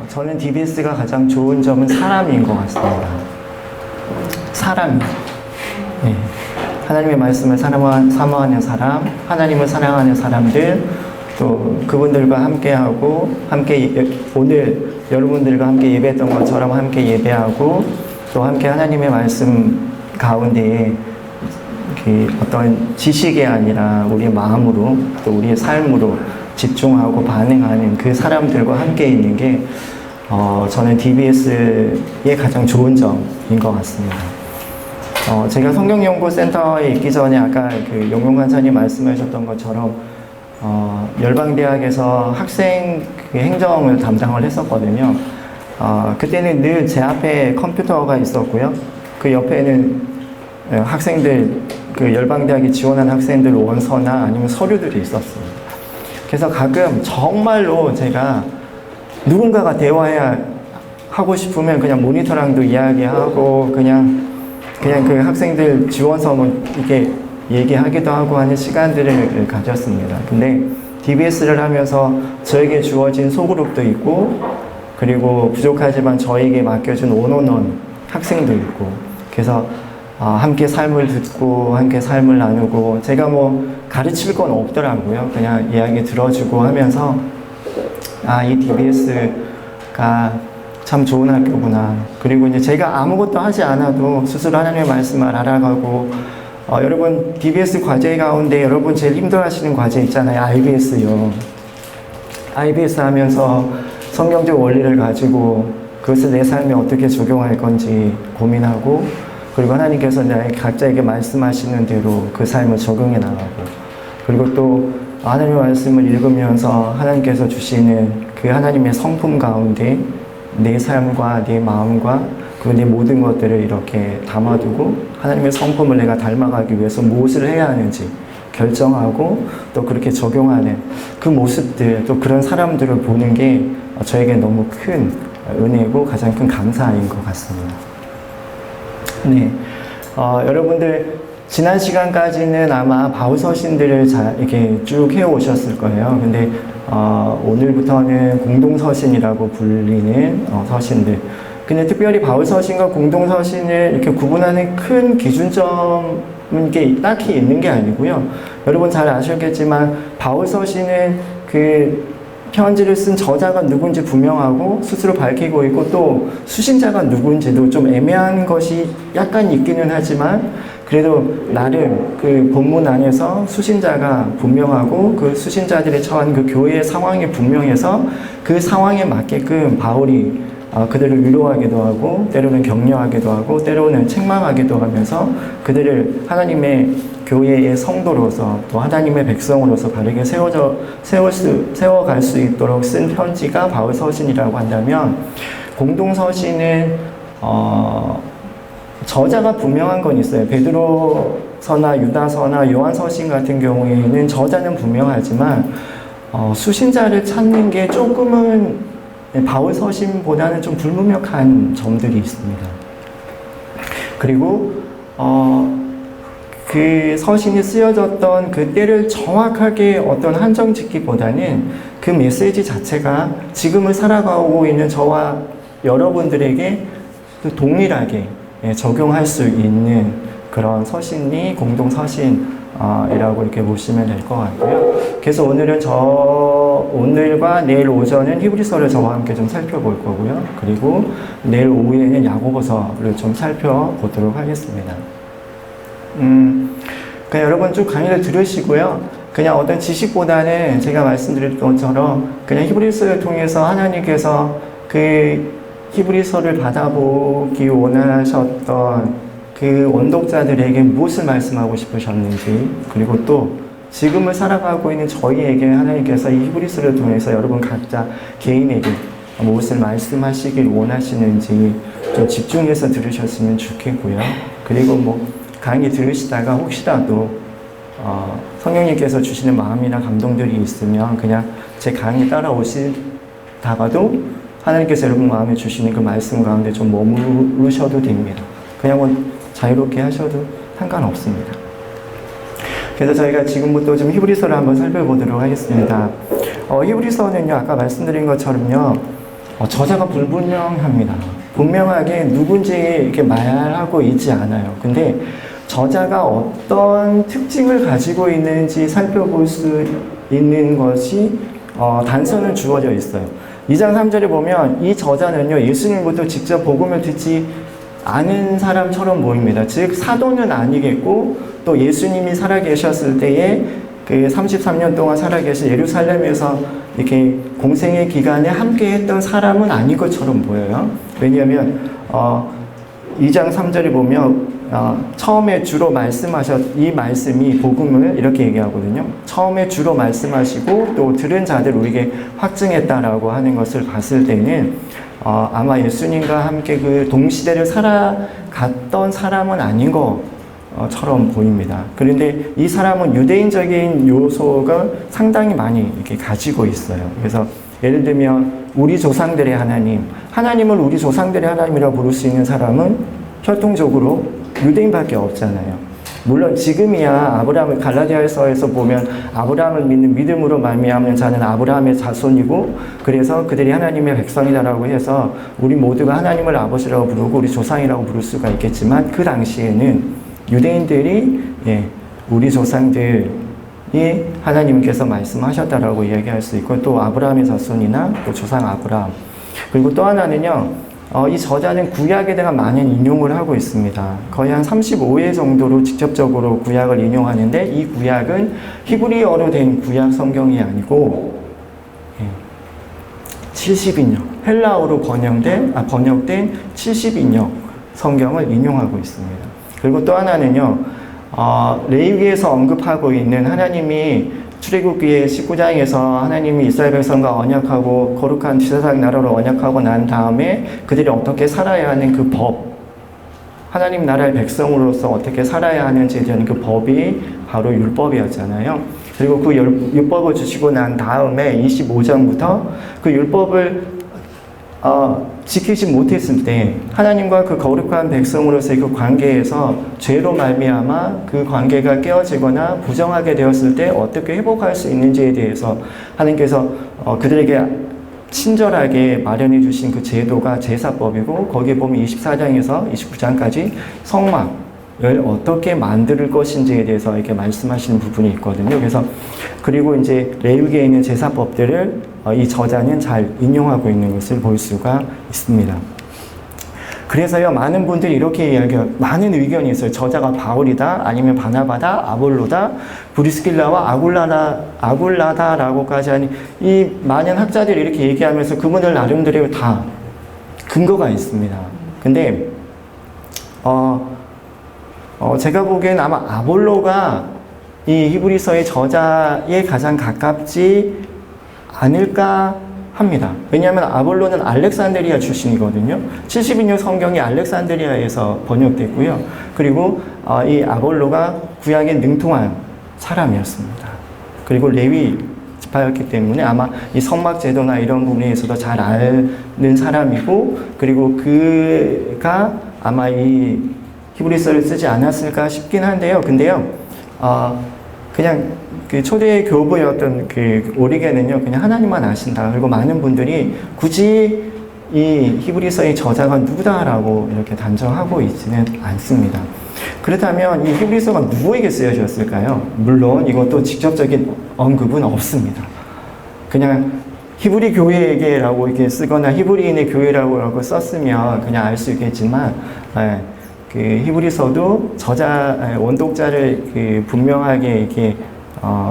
저는 DBS가 가장 좋은 점은 사람인 것 같습니다. 사람이. 네. 하나님의 말씀을 사모하는 사람, 하나님을 사랑하는 사람들, 또 그분들과 함께하고, 오늘 여러분들과 함께 예배했던 것처럼 함께 예배하고, 또 함께 하나님의 말씀 가운데에 어떤 지식이 아니라 우리의 마음으로, 또 우리의 삶으로 집중하고 반응하는 그 사람들과 함께 있는 게 저는 DBS의 가장 좋은 점인 것 같습니다. 제가 성경연구센터에 있기 전에 아까 그 용용 간사님 말씀하셨던 것처럼 열방대학에서 학생 그 행정을 담당을 했었거든요. 그때는 늘 제 앞에 컴퓨터가 있었고요. 그 옆에는 학생들, 그 열방대학에 지원한 학생들 원서나 아니면 서류들이 있었습니다. 그래서 가끔 정말로 제가 누군가가 대화해야 하고 싶으면 그냥 모니터랑도 이야기하고 그냥 그 학생들 지원서 뭐 이렇게 얘기하기도 하고 하는 시간들을 가졌습니다. 근데 DBS를 하면서 저에게 주어진 소그룹도 있고, 그리고 부족하지만 저에게 맡겨준 원어원 학생도 있고, 그래서 함께 삶을 듣고 함께 삶을 나누고, 제가 뭐 가르칠 건 없더라고요. 그냥 이야기 들어주고 하면서 이 DBS가 참 좋은 학교구나. 그리고 이제 제가 아무것도 하지 않아도 스스로 하나님의 말씀을 알아가고, 여러분 DBS 과제 가운데 여러분 제일 힘들어하시는 과제 있잖아요. IBS요. IBS 하면서 성경적 원리를 가지고 그것을 내 삶에 어떻게 적용할 건지 고민하고, 그리고 하나님께서 각자에게 말씀하시는 대로 그 삶을 적용해 나가고, 그리고 또 하나님의 말씀을 읽으면서 하나님께서 주시는 그 하나님의 성품 가운데 내 삶과 내 마음과 그리고 내 모든 것들을 이렇게 담아두고 하나님의 성품을 내가 닮아가기 위해서 무엇을 해야 하는지 결정하고 또 그렇게 적용하는 그 모습들, 또 그런 사람들을 보는 게 저에게 너무 큰 은혜고 가장 큰 감사인 것 같습니다. 네, 여러분들 지난 시간까지는 아마 바울서신들을 잘 이렇게 쭉 해오셨을 거예요. 근데 오늘부터는 공동서신이라고 불리는 서신들. 근데 특별히 바울서신과 공동서신을 이렇게 구분하는 큰 기준점은 게 딱히 있는 게 아니고요. 여러분 잘 아셨겠지만 바울서신은 그 편지를 쓴 저자가 누군지 분명하고 스스로 밝히고 있고, 또 수신자가 누군지도 좀 애매한 것이 약간 있기는 하지만 그래도 나름 그 본문 안에서 수신자가 분명하고 그 수신자들이 처한 그 교회의 상황이 분명해서 그 상황에 맞게끔 바울이 그들을 위로하기도 하고, 때로는 격려하기도 하고, 때로는 책망하기도 하면서 그들을 하나님의 교회의 성도로서 또 하나님의 백성으로서 바르게 세워갈 수 있도록 쓴 편지가 바울서신이라고 한다면, 공동서신은 저자가 분명한 건 있어요. 베드로서나 유다서나 요한서신 같은 경우에는 저자는 분명하지만 수신자를 찾는 게 조금은 바울서신보다는 좀 불문명한 점들이 있습니다. 그리고 그 서신이 쓰여졌던 그 때를 정확하게 어떤 한정 짓기보다는 그 메시지 자체가 지금을 살아가고 있는 저와 여러분들에게 동일하게 적용할 수 있는 그런 서신이 공동서신이라고 이렇게 보시면 될 것 같고요. 그래서 오늘과 내일 오전은 히브리서를 저와 함께 좀 살펴볼 거고요. 그리고 내일 오후에는 야고보서를 좀 살펴보도록 하겠습니다. 그냥 여러분 쭉 강의를 들으시고요. 그냥 어떤 지식보다는 제가 말씀드린 것처럼 그냥 히브리서를 통해서 하나님께서 그 히브리서를 받아보기 원하셨던 그 원독자들에게 무엇을 말씀하고 싶으셨는지, 그리고 또 지금을 살아가고 있는 저희에게 하나님께서 이 히브리서를 통해서 여러분 각자 개인에게 무엇을 말씀하시길 원하시는지 좀 집중해서 들으셨으면 좋겠고요. 그리고 뭐 강의 들으시다가 혹시라도 성령님께서 주시는 마음이나 감동들이 있으면 그냥 제 강의 따라오시다가도 하나님께서 여러분 마음에 주시는 그 말씀 가운데 좀 머무르셔도 됩니다. 그냥 뭐 자유롭게 하셔도 상관없습니다. 그래서 저희가 지금부터 좀 히브리서를 한번 살펴보도록 하겠습니다. 히브리서는요, 아까 말씀드린 것처럼요, 저자가 불분명합니다. 분명하게 누군지 이렇게 말하고 있지 않아요. 근데 저자가 어떤 특징을 가지고 있는지 살펴볼 수 있는 것이 단서는 주어져 있어요. 2장 3절에 보면 이 저자는요, 예수님부터 직접 복음을 듣지 않은 사람처럼 보입니다. 즉 사도는 아니겠고, 또 예수님이 살아계셨을 때에 그 33년 동안 살아계신 예루살렘에서 이렇게 공생의 기간에 함께 했던 사람은 아닌 것처럼 보여요. 왜냐하면 2장 3절에 보면 처음에 주로 이 말씀이 복음을 이렇게 얘기하거든요. 처음에 주로 말씀하시고 또 들은 자들 우리에게 확증했다라고 하는 것을 봤을 때는 아마 예수님과 함께 그 동시대를 살아갔던 사람은 아닌 것처럼 보입니다. 그런데 이 사람은 유대인적인 요소가 상당히 많이 이렇게 가지고 있어요. 그래서 예를 들면 우리 조상들의 하나님을 우리 조상들의 하나님이라고 부를 수 있는 사람은 혈통적으로 유대인밖에 없잖아요. 물론 지금이야 아브라함을 갈라디아서에서 보면 아브라함을 믿는 믿음으로 말미암는 자는 아브라함의 자손이고 그래서 그들이 하나님의 백성이다라고 해서 우리 모두가 하나님을 아버지라고 부르고 우리 조상이라고 부를 수가 있겠지만 그 당시에는 유대인들이 우리 조상들이 하나님께서 말씀하셨다라고 이야기할 수 있고 또 아브라함의 자손이나 또 조상 아브라함 그리고 또 하나는요 이 저자는 구약에 대한 많은 인용을 하고 있습니다. 거의 한 35회 정도로 직접적으로 구약을 인용하는데 이 구약은 히브리어로 된 구약 성경이 아니고 70인역 헬라어로 번역된 70인역 성경을 인용하고 있습니다. 그리고 또 하나는요 레위기에서 언급하고 있는 하나님이 출애굽기의 19장에서 하나님이 이스라엘 백성과 언약하고 거룩한 지사상 나라로 언약하고 난 다음에 그들이 어떻게 살아야 하는 그 법, 하나님 나라의 백성으로서 어떻게 살아야 하는지에 대한 그 법이 바로 율법이었잖아요. 그리고 그 율법을 주시고 난 다음에 25장부터 그 율법을 지키지 못했을 때 하나님과 그 거룩한 백성으로서의 그 관계에서 죄로 말미암아 그 관계가 깨어지거나 부정하게 되었을 때 어떻게 회복할 수 있는지에 대해서 하나님께서 그들에게 친절하게 마련해 주신 그 제도가 제사법이고 거기에 보면 24장에서 29장까지 성막을 어떻게 만들 것인지에 대해서 이렇게 말씀하시는 부분이 있거든요. 그리고 이제 레위기에 있는 제사법들을 이 저자는 잘 인용하고 있는 것을 볼 수가 있습니다. 그래서요, 많은 분들이 이렇게 많은 의견이 있어요. 저자가 바울이다, 아니면 바나바다, 아볼로다, 브리스길라와 아굴라다라고까지 하니 이 많은 학자들이 이렇게 얘기하면서 그분들 나름대로 다 근거가 있습니다. 근데 제가 보기엔 아마 아볼로가 이 히브리서의 저자에 가장 가깝지 않을까 합니다. 왜냐하면 아볼로는 알렉산드리아 출신이거든요. 70인역 성경이 알렉산드리아에서 번역됐고요. 그리고 이 아볼로가 구약에 능통한 사람이었습니다. 그리고 레위 지파였기 때문에 아마 이 성막 제도나 이런 부분에서도 잘 아는 사람이고 그리고 그가 아마 이 히브리서를 쓰지 않았을까 싶긴 한데요. 근데요, 그냥 그 초대 교부였던 그 오리겐은요, 그냥 하나님만 아신다. 그리고 많은 분들이 굳이 이 히브리서의 저자가 누구다라고 이렇게 단정하고 있지는 않습니다. 그렇다면 이 히브리서가 누구에게 쓰여졌을까요? 물론 이것도 직접적인 언급은 없습니다. 그냥 히브리 교회에게라고 이렇게 쓰거나 히브리인의 교회라고 썼으면 그냥 알 수 있겠지만, 그 히브리서도 원독자를 그 분명하게 이렇게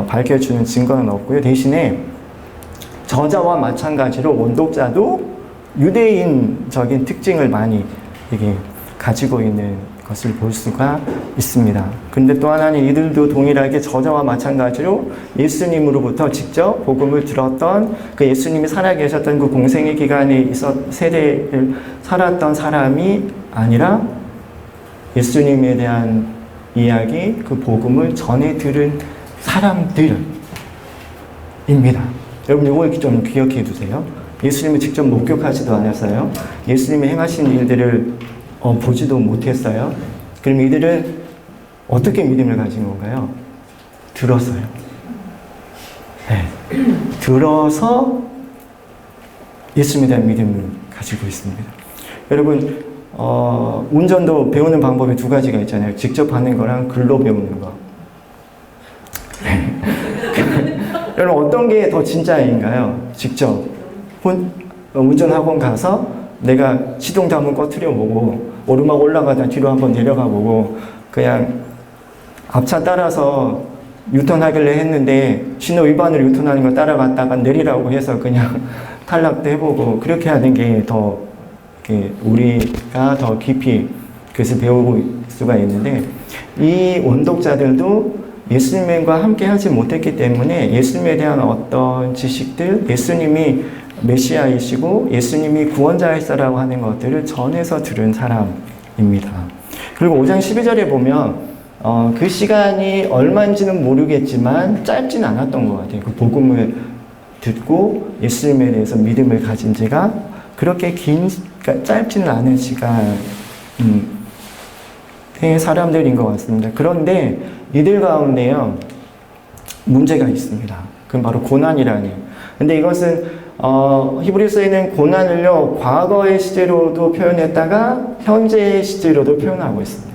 밝혀주는 증거는 없고요. 대신에 저자와 마찬가지로 원독자도 유대인적인 특징을 많이 이게 가지고 있는 것을 볼 수가 있습니다. 근데 또 하나는 이들도 동일하게 저자와 마찬가지로 예수님으로부터 직접 복음을 들었던 그 예수님이 살아계셨던 그 공생의 기간에 세대를 살았던 사람이 아니라 예수님에 대한 이야기, 그 복음을 전해 들은 사람들입니다. 여러분 이거 좀 기억해 두세요. 예수님을 직접 목격하지도 않았어요. 예수님이 행하신 일들을 보지도 못했어요. 그럼 이들은 어떻게 믿음을 가진 건가요? 들었어요. 네. 들어서 예수님에 대한 믿음을 가지고 있습니다. 여러분, 운전도 배우는 방법이 두 가지가 있잖아요. 직접 하는 거랑 글로 배우는 거. 여러분, 어떤 게 더 진짜인가요? 직접 운전학원 가서 내가 시동도 한번 꺼트려 보고 오르막 올라가다 뒤로 한번 내려가 보고 그냥 앞차 따라서 유턴하길래 했는데 신호 위반으로 유턴하는 거 따라갔다가 내리라고 해서 그냥 탈락도 해보고 그렇게 하는 게 더 우리가 더 깊이 그것을 배우고 수가 있는데, 이 원독자들도 예수님과 함께 하지 못했기 때문에 예수님에 대한 어떤 지식들, 예수님이 메시아이시고 예수님이 구원자이시라고 하는 것들을 전해서 들은 사람입니다. 그리고 5장 12절에 보면 그 시간이 얼마인지는 모르겠지만 짧진 않았던 것 같아요. 그 복음을 듣고 예수님에 대해서 믿음을 가진 지가 그렇게 그러니까 짧지는 않은 시간의 사람들인 것 같습니다. 그런데 이들 가운데요, 문제가 있습니다. 그건 바로 고난이라는. 근데 이것은 히브리서에는 고난을요, 과거의 시제로도 표현했다가 현재의 시제로도 표현하고 있습니다.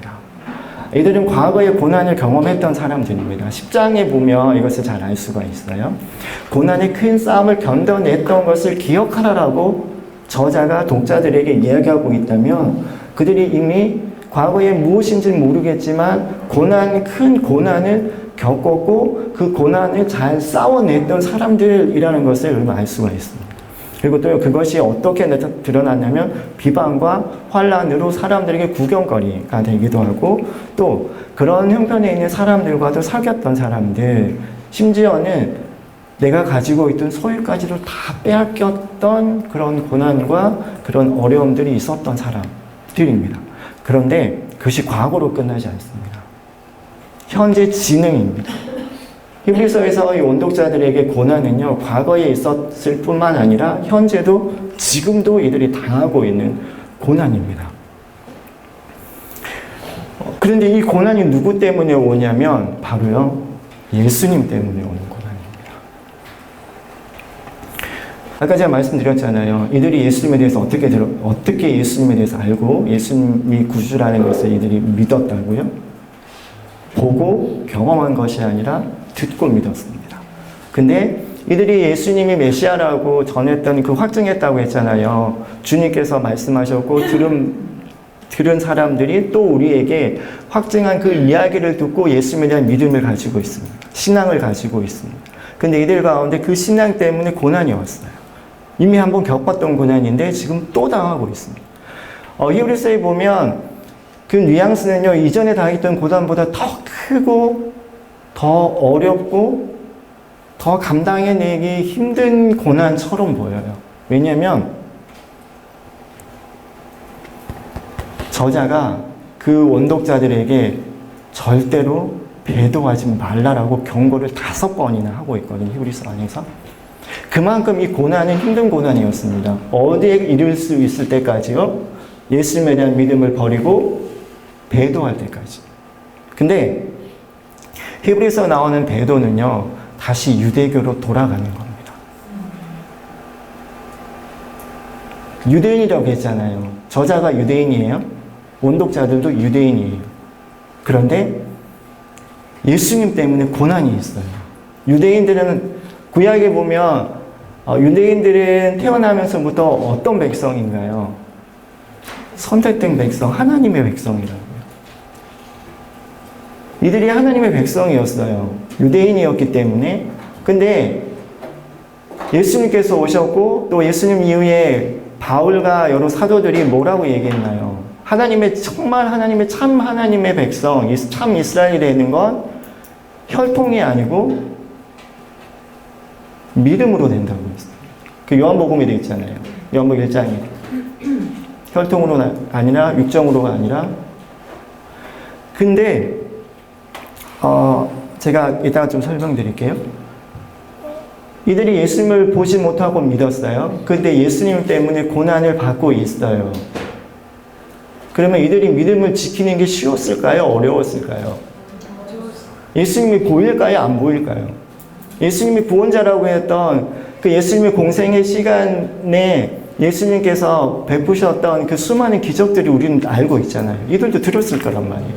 이들은 과거에 고난을 경험했던 사람들입니다. 10장에 보면 이것을 잘 알 수가 있어요. 고난의 큰 싸움을 견뎌냈던 것을 기억하라라고 저자가 독자들에게 이야기하고 있다면, 그들이 이미 과거에 무엇인지는 모르겠지만 큰 고난을 겪었고 그 고난을 잘 싸워냈던 사람들이라는 것을 알 수가 있습니다. 그리고 또 그것이 어떻게 드러났냐면 비방과 환난으로 사람들에게 구경거리가 되기도 하고, 또 그런 형편에 있는 사람들과도 사귀었던 사람들, 심지어는 내가 가지고 있던 소유까지도 다 빼앗겼던 그런 고난과 그런 어려움들이 있었던 사람들입니다. 그런데 그것이 과거로 끝나지 않습니다. 현재 진행입니다. 히브리서에서 이 원독자들에게 고난은요, 과거에 있었을 뿐만 아니라 현재도 지금도 이들이 당하고 있는 고난입니다. 그런데 이 고난이 누구 때문에 오냐면 바로요, 예수님 때문에 오는 고난입니다. 아까 제가 말씀드렸잖아요. 이들이 예수님에 대해서 어떻게 예수님에 대해서 알고 예수님이 구주라는 것을 이들이 믿었다고요? 보고 경험한 것이 아니라 듣고 믿었습니다. 근데 이들이 예수님이 메시아라고 전했던 그 확증했다고 했잖아요. 주님께서 말씀하셨고 들은 사람들이 또 우리에게 확증한 그 이야기를 듣고 예수님에 대한 믿음을 가지고 있습니다. 신앙을 가지고 있습니다. 근데 이들 가운데 그 신앙 때문에 고난이 왔어요. 이미 한번 겪었던 고난인데 지금 또 당하고 있습니다. 히브리서에 보면 그 뉘앙스는요, 이전에 당했던 고난보다 더 크고 더 어렵고 더 감당해내기 힘든 고난처럼 보여요. 왜냐하면 저자가 그 원독자들에게 절대로 배도하지 말라라고 경고를 5번이나 하고 있거든요. 히브리서 안에서. 그만큼 이 고난은 힘든 고난이었습니다. 어디에 이를 수 있을 때까지요? 예수님에 대한 믿음을 버리고 배도할 때까지. 근데 히브리서 나오는 배도는요, 다시 유대교로 돌아가는 겁니다. 유대인이라고 했잖아요. 저자가 유대인이에요. 원독자들도 유대인이에요. 그런데 예수님 때문에 고난이 있어요. 유대인들은 구약에 보면 유대인들은 태어나면서부터 어떤 백성인가요? 선택된 백성, 하나님의 백성이라고요. 이들이 하나님의 백성이었어요. 유대인이었기 때문에. 근데 예수님께서 오셨고 또 예수님 이후에 바울과 여러 사도들이 뭐라고 얘기했나요? 정말 하나님의 참 하나님의 백성, 참 이스라엘이 되는 건 혈통이 아니고 믿음으로 된다고 했어요. 그 요한복음에 되어 있잖아요. 요한복음 1장에. 혈통으로 아니라 육정으로가 아니라. 근데 제가 이따가 좀 설명드릴게요. 이들이 예수님을 보지 못하고 믿었어요. 근데 예수님 때문에 고난을 받고 있어요. 그러면 이들이 믿음을 지키는 게 쉬웠을까요? 어려웠을까요? 예수님이 보일까요? 안 보일까요? 예수님이 구원자라고 했던 그 그 예수님의 공생의 시간에 예수님께서 베푸셨던 그 수많은 기적들이 우리는 알고 있잖아요. 이들도 들었을 거란 말이에요.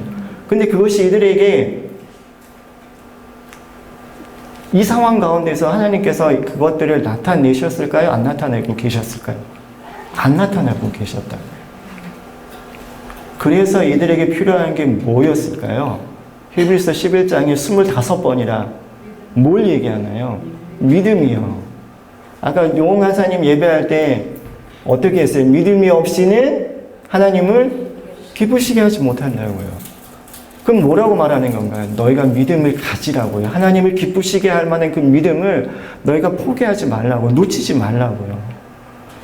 근데 그것이 이들에게 이 상황 가운데서 하나님께서 그것들을 나타내셨을까요? 안 나타내고 계셨을까요? 안 나타내고 계셨다. 그래서 이들에게 필요한 게 뭐였을까요? 히브리서 11장에 25번이라 뭘 얘기하나요? 믿음이요. 아까 용하사님 예배할 때 어떻게 했어요? 믿음이 없이는 하나님을 기쁘시게 하지 못한다고요. 그럼 뭐라고 말하는 건가요? 너희가 믿음을 가지라고요. 하나님을 기쁘시게 할 만한 그 믿음을 너희가 포기하지 말라고, 놓치지 말라고요.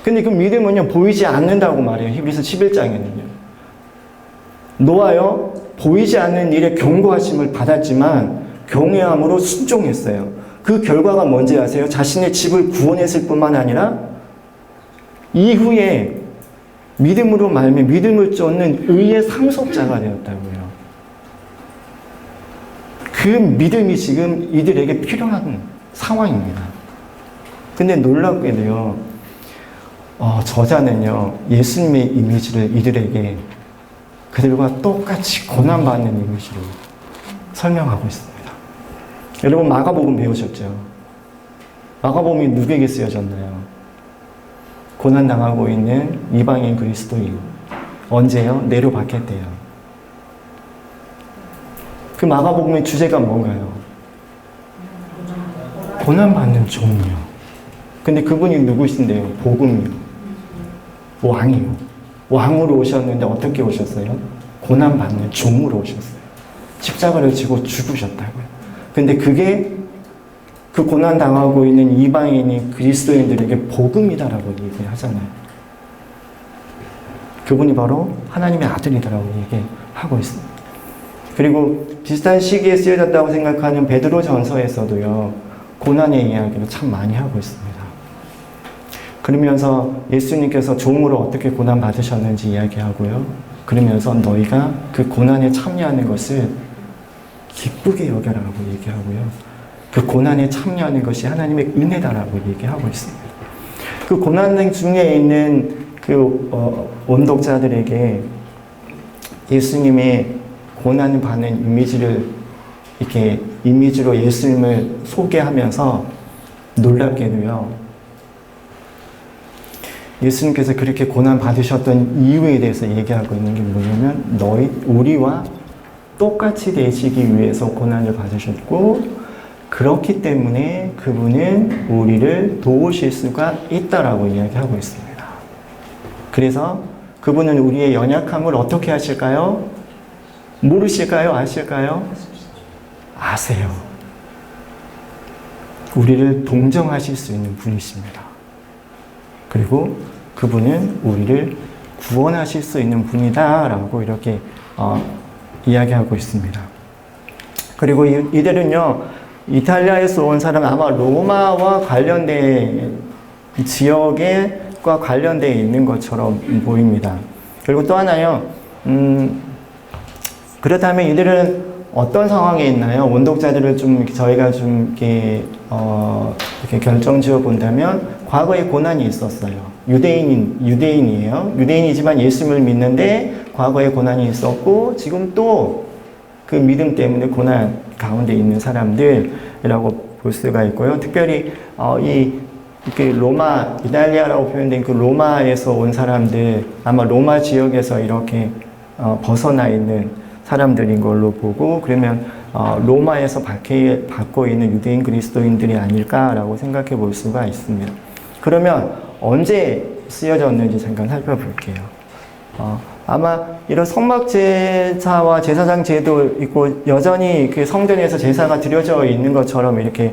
근데 그 믿음은요, 보이지 않는다고 말해요. 히브리서 11장에는요. 노아요, 보이지 않는 일에 경고하심을 받았지만 경외함으로 순종했어요. 그 결과가 뭔지 아세요? 자신의 집을 구원했을 뿐만 아니라 이후에 믿음으로 말미 믿음을 쫓는 의의 상속자가 되었다고요. 그 믿음이 지금 이들에게 필요한 상황입니다. 근데 놀랍게도요, 저자는요, 예수님의 이미지를 이들에게 그들과 똑같이 고난받는 이미지로 설명하고 있습니다. 여러분, 마가복음 배우셨죠? 마가복음이 누구에게 쓰여졌나요? 고난당하고 있는 이방인 그리스도인. 언제요? 네로 박해 때요. 그 마가복음의 주제가 뭔가요? 고난받는 종이요. 근데 그분이 누구신데요? 복음이요. 왕이요. 왕으로 오셨는데 어떻게 오셨어요? 고난받는 종으로 오셨어요. 십자가를 지고 죽으셨다고요. 근데 그게 그 고난당하고 있는 이방인이 그리스도인들에게 복음이다라고 얘기하잖아요. 그분이 바로 하나님의 아들이다라고 얘기하고 있습니다. 그리고 비슷한 시기에 쓰여졌다고 생각하는 베드로 전서에서도요, 고난의 이야기를 참 많이 하고 있습니다. 그러면서 예수님께서 종으로 어떻게 고난 받으셨는지 이야기하고요. 그러면서 너희가 그 고난에 참여하는 것을 기쁘게 여겨라고 얘기하고요. 그 고난에 참여하는 것이 하나님의 은혜다라고 얘기하고 있습니다. 그 고난 중에 있는 그 원독자들에게 예수님의 고난을 받는 이미지를 이렇게 이미지로 예수님을 소개하면서 놀랍게도요, 예수님께서 그렇게 고난 받으셨던 이유에 대해서 얘기하고 있는 게 뭐냐면, 우리와 똑같이 되시기 위해서 고난을 받으셨고, 그렇기 때문에 그분은 우리를 도우실 수가 있다라고 이야기하고 있습니다. 그래서 그분은 우리의 연약함을 어떻게 하실까요? 모르실까요? 아실까요? 아세요. 우리를 동정하실 수 있는 분이십니다. 그리고 그분은 우리를 구원하실 수 있는 분이다라고 이렇게 이야기하고 있습니다. 그리고 이들은요, 이탈리아에서 온 사람, 아마 로마와 관련된 지역과 관련되어 있는 것처럼 보입니다. 그리고 또 하나요, 그렇다면 이들은 어떤 상황에 있나요? 원독자들을 저희가 이렇게 결정지어 본다면, 과거에 고난이 있었어요. 유대인이에요. 유대인이지만 예수님을 믿는데 과거에 고난이 있었고, 지금 또 그 믿음 때문에 고난 가운데 있는 사람들이라고 볼 수가 있고요. 특별히 이렇게 로마, 이탈리아라고 표현된 그 로마에서 온 사람들, 아마 로마 지역에서 이렇게 벗어나 있는 사람들인 걸로 보고, 그러면 로마에서 받고 있는 유대인 그리스도인들이 아닐까라고 생각해 볼 수가 있습니다. 그러면 언제 쓰여졌는지 잠깐 살펴볼게요. 아마 이런 성막 제사와 제사장 제도 있고, 여전히 그 성전에서 제사가 드려져 있는 것처럼 이렇게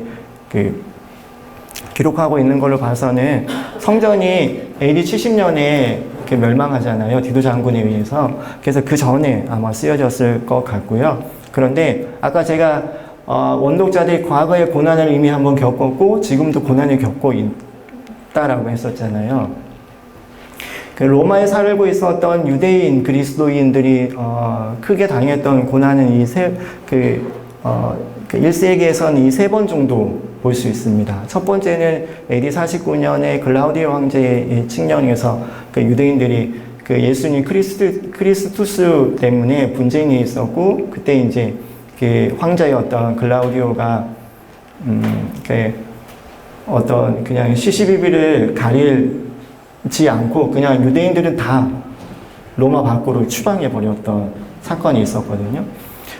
기록하고 있는 걸로 봐서는, 성전이 AD 70년에 이렇게 멸망하잖아요. 디도 장군에 의해서. 그래서 그 전에 아마 쓰여졌을 것 같고요. 그런데 아까 제가 원독자들이 과거의 고난을 이미 한번 겪었고 지금도 고난을 겪고 있다라고 했었잖아요. 그 로마에 살고 있었던 유대인 그리스도인들이 크게 당했던 고난은 1세기에서는 이 3번 정도 볼 수 있습니다. 첫 번째는 AD 49년에 글라우디오 황제의 칙령에서 그 유대인들이 그 예수님 크리스투스 때문에 분쟁이 있었고, 그때 이제 그 황제였던 글라우디오가 그 어떤 그냥 시시비비를 가리지 않고 그냥 유대인들은 다 로마 밖으로 추방해 버렸던 사건이 있었거든요.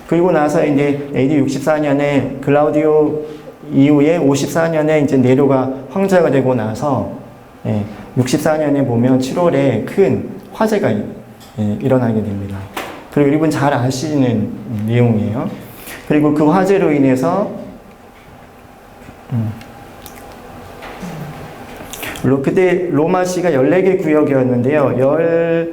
그리고 나서 이제 AD 64년에 글라우디오 이후에 54년에 이제 네로가 황제가 되고 나서 64년에 보면 7월에 큰 화재가 일어나게 됩니다. 그리고 여러분 잘 아시는 내용이에요. 그리고 그 화재로 인해서 그때 로마시가 14개 구역이었는데요.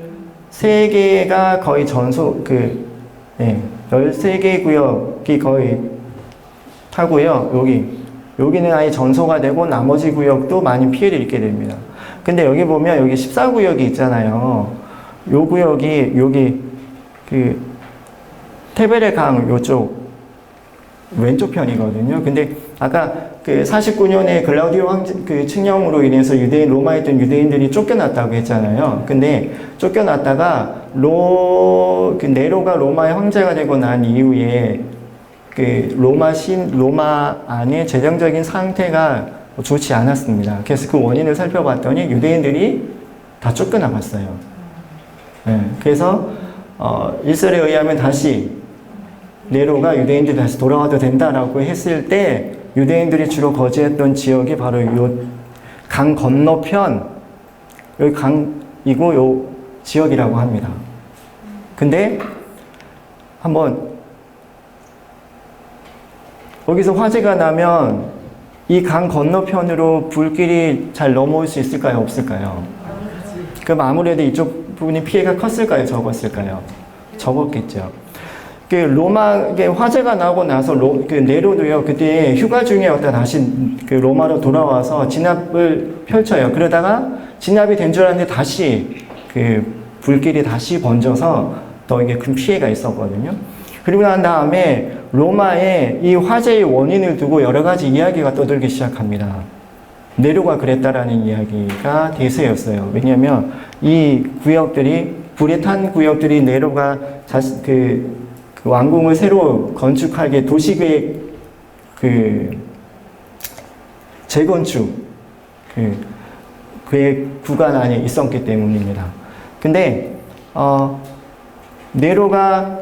13개가 거의 13개 구역이 거의 하고요. 여기는 아예 전소가 되고 나머지 구역도 많이 피해를 입게 됩니다. 근데 여기 보면 여기 14구역이 있잖아요. 요 구역이 여기 그 테베레 강 요쪽 왼쪽 편이거든요. 근데 아까 그 49년에 글라우디오 황제 그 칙령으로 인해서 로마에 있던 유대인들이 쫓겨났다고 했잖아요. 근데 쫓겨났다가 그 네로가 로마의 황제가 되고 난 이후에 그 로마 안에 재정적인 상태가 좋지 않았습니다. 그래서 그 원인을 살펴봤더니 유대인들이 다 쫓겨나갔어요. 그래서 일설에 의하면 다시 네로가 유대인들이 다시 돌아와도 된다라고 했을 때 유대인들이 주로 거주했던 지역이 바로 요 강 건너편 여기 강이고 요 지역이라고 합니다. 근데 한번 여기서 화재가 나면 이 강 건너편으로 불길이 잘 넘어올 수 있을까요? 없을까요? 그럼 아무래도 이쪽 부분이 피해가 컸을까요? 적었을까요? 적었겠죠. 그 로마에 화재가 나고 나서 그 네로도요, 그때 휴가 중이었다 다시 그 로마로 돌아와서 진압을 펼쳐요. 그러다가 진압이 된 줄 알았는데 다시 그 불길이 다시 번져서 더 이게 큰 피해가 있었거든요. 그리고 난 다음에 로마에 이 화재의 원인을 두고 여러 가지 이야기가 떠들기 시작합니다. 네로가 그랬다라는 이야기가 대세였어요. 왜냐하면 이 구역들이 불에 탄 구역들이 네로가 그 왕궁을 새로 건축하게 도시계획 재건축 계획 구간 안에 있었기 때문입니다. 근데 네로가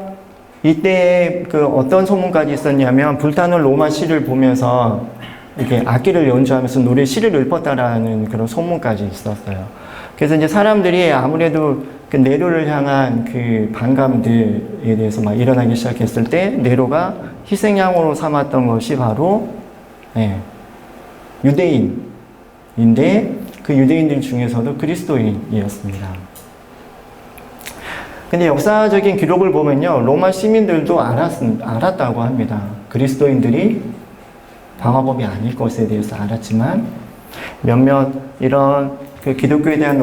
이때 어떤 소문까지 있었냐면 불타는 로마 시를 보면서 이렇게 악기를 연주하면서 노래 시를 읊었다라는 그런 소문까지 있었어요. 그래서 이제 사람들이 아무래도 그 네로를 향한 그 반감들에 대해서 막 일어나기 시작했을 때 네로가 희생양으로 삼았던 것이 바로 유대인인데 그 유대인들 중에서도 그리스도인이었습니다. 근데 역사적인 기록을 보면요, 로마 시민들도 알았다고 합니다. 그리스도인들이 방화범이 아닐 것에 대해서 알았지만 몇몇 이런 그 기독교에 대한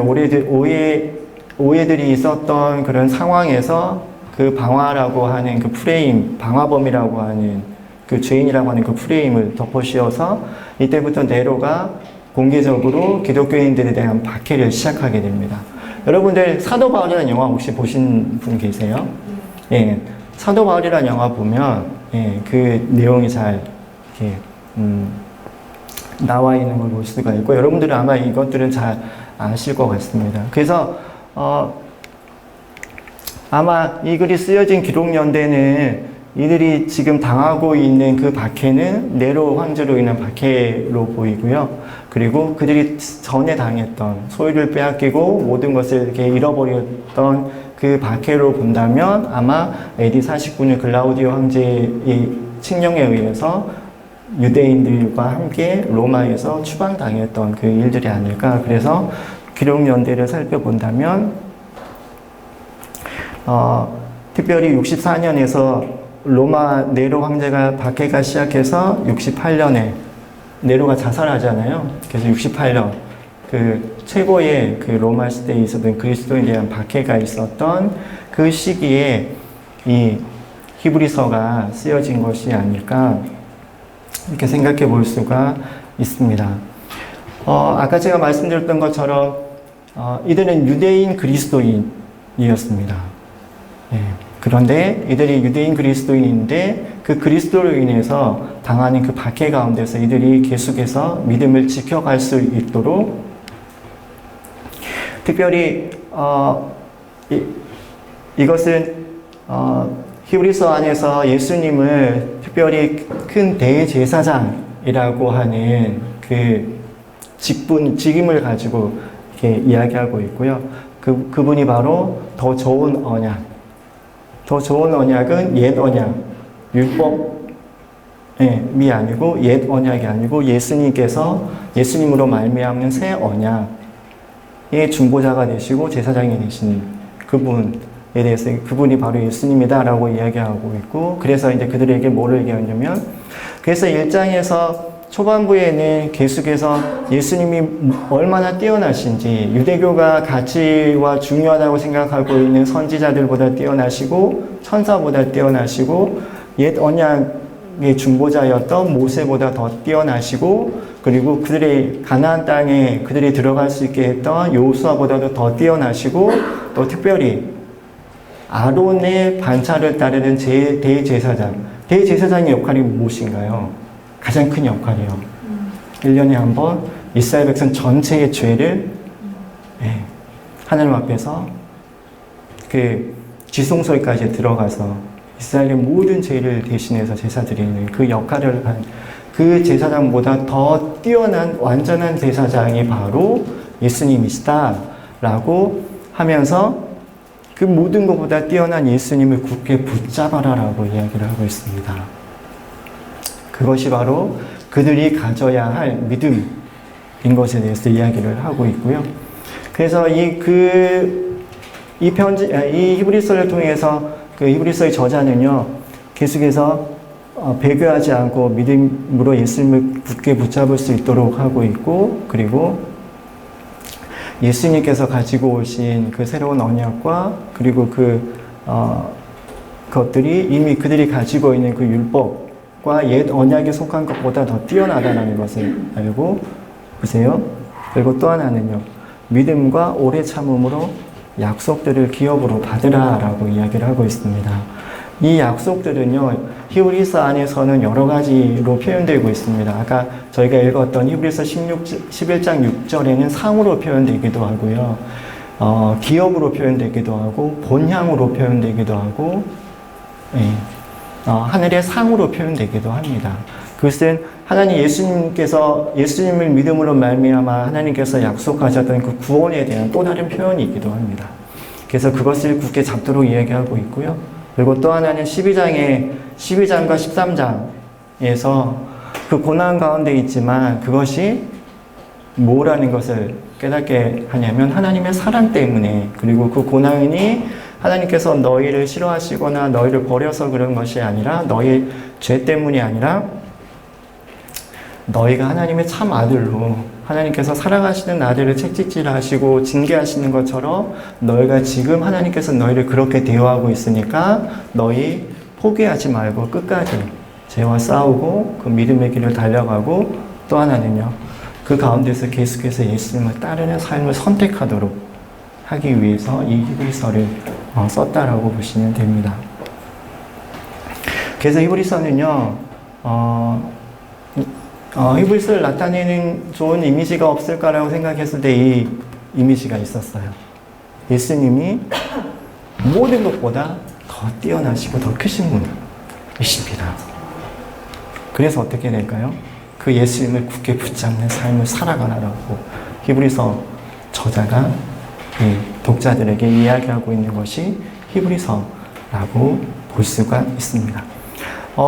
오해들이 있었던 그런 상황에서 그 방화라고 하는 그 프레임, 방화범이라고 하는 그 죄인이라고 하는 그 프레임을 덮어씌워서 이때부터 네로가 공개적으로 기독교인들에 대한 박해를 시작하게 됩니다. 여러분들 사도 바울이라는 영화 혹시 보신 분 계세요? 예, 사도 바울이라는 영화 보면 그 내용이 잘 이렇게 나와 있는 걸 볼 수가 있고 여러분들은 아마 이것들은 잘 아실 것 같습니다. 그래서 아마 이 글이 쓰여진 기록 연대는 이들이 지금 당하고 있는 그 박해는 네로 황제로 인한 박해로 보이고요. 그리고 그들이 전에 당했던 소유를 빼앗기고 모든 것을 이렇게 잃어버렸던 그 박해로 본다면 아마 AD 49년 글라우디오 황제의 칙령에 의해서 유대인들과 함께 로마에서 추방당했던 그 일들이 아닐까. 그래서 기록 연대를 살펴본다면 특별히 64년에서 로마 네로 황제가 박해가 시작해서 68년에 네로가 자살하잖아요. 그래서 68년 그 최고의 그 로마 시대에 있었던 그리스도에 대한 박해가 있었던 그 시기에 이 히브리서가 쓰여진 것이 아닐까 이렇게 생각해 볼 수가 있습니다. 아까 제가 말씀드렸던 것처럼 이들은 유대인 그리스도인이었습니다. 예. 그런데 이들이 유대인 그리스도인인데 그 그리스도로 인해서 당하는 그 박해 가운데서 이들이 계속해서 믿음을 지켜갈 수 있도록 특별히 이것은 히브리서 안에서 예수님을 특별히 큰 대제사장이라고 하는 그 직임을 가지고 이렇게 이야기하고 있고요. 그분이 바로 더 좋은 언약. 더 좋은 언약은 옛 언약, 율법이 아니고 옛 언약이 아니고 예수님으로 말미암는 새 언약의 중보자가 되시고 제사장이 되신 그분에 대해서 그분이 바로 예수님이다라고 이야기하고 있고, 그래서 이제 그들에게 뭐를 얘기하냐면, 그래서 1장에서 초반부에는 계속해서 예수님이 얼마나 뛰어나신지, 유대교가 가치와 중요하다고 생각하고 있는 선지자들보다 뛰어나시고 천사보다 뛰어나시고 옛 언약의 중보자였던 모세보다 더 뛰어나시고, 그리고 그들의 가나안 땅에 그들이 들어갈 수 있게 했던 여호수아보다도 더 뛰어나시고, 또 특별히 아론의 반차를 따르는 대제사장의 역할이 무엇인가요? 가장 큰 역할이요. 1년에 한 번 이스라엘 백성 전체의 죄를 하나님 앞에서 그 지성소에까지 들어가서 이스라엘의 모든 죄를 대신해서 제사 드리는 그 역할을 한 그 제사장보다 더 뛰어난 완전한 제사장이 바로 예수님이시다라고 하면서 그 모든 것보다 뛰어난 예수님을 굳게 붙잡아라라고 이야기를 하고 있습니다. 그것이 바로 그들이 가져야 할 믿음인 것에 대해서 이야기를 하고 있고요. 그래서 이 히브리서를 통해서 그 히브리서의 저자는요, 계속해서 배교하지 않고 믿음으로 예수님을 굳게 붙잡을 수 있도록 하고 있고, 그리고 예수님께서 가지고 오신 그 새로운 언약과 그리고 그것들이 이미 그들이 가지고 있는 그 율법과 옛 언약에 속한 것보다 더 뛰어나다는 것을 알고 보세요. 그리고 또 하나는요, 믿음과 오래 참음으로 약속들을 기업으로 받으라라고 이야기를 하고 있습니다. 이 약속들은요, 히브리서 안에서는 여러 가지로 표현되고 있습니다. 아까 저희가 읽었던 히브리서 11장 6절에는 상으로 표현되기도 하고요, 기업으로 표현되기도 하고, 본향으로 표현되기도 하고, 하늘의 상으로 표현되기도 합니다. 그것은 예수님을 믿음으로 말미암아 하나님께서 약속하셨던 그 구원에 대한 또 다른 표현이기도 합니다. 그래서 그것을 굳게 잡도록 이야기하고 있고요. 그리고 또 하나는 12장과 13장에서 그 고난 가운데 있지만 그것이 뭐라는 것을 깨닫게 하냐면 하나님의 사랑 때문에, 그리고 그 고난이 하나님께서 너희를 싫어하시거나 너희를 버려서 그런 것이 아니라, 너희 죄 때문이 아니라 너희가 하나님의 참 아들로, 하나님께서 사랑하시는 아들을 채찍질하시고 징계하시는 것처럼 너희가 지금 하나님께서 너희를 그렇게 대우하고 있으니까 너희 포기하지 말고 끝까지 죄와 싸우고 그 믿음의 길을 달려가고, 또 하나는요, 그 가운데서 계속해서 예수님을 따르는 삶을 선택하도록 하기 위해서 이 히브리서를 썼다라고 보시면 됩니다. 그래서 히브리서는요, 히브리서를 나타내는 좋은 이미지가 없을까라고 생각했을 때 이 이미지가 있었어요. 예수님이 모든 것보다 더 뛰어나시고 더 크신 분이십니다. 그래서 어떻게 될까요? 그 예수님을 굳게 붙잡는 삶을 살아가라고 히브리서 저자가 독자들에게 이야기하고 있는 것이 히브리서라고 볼 수가 있습니다.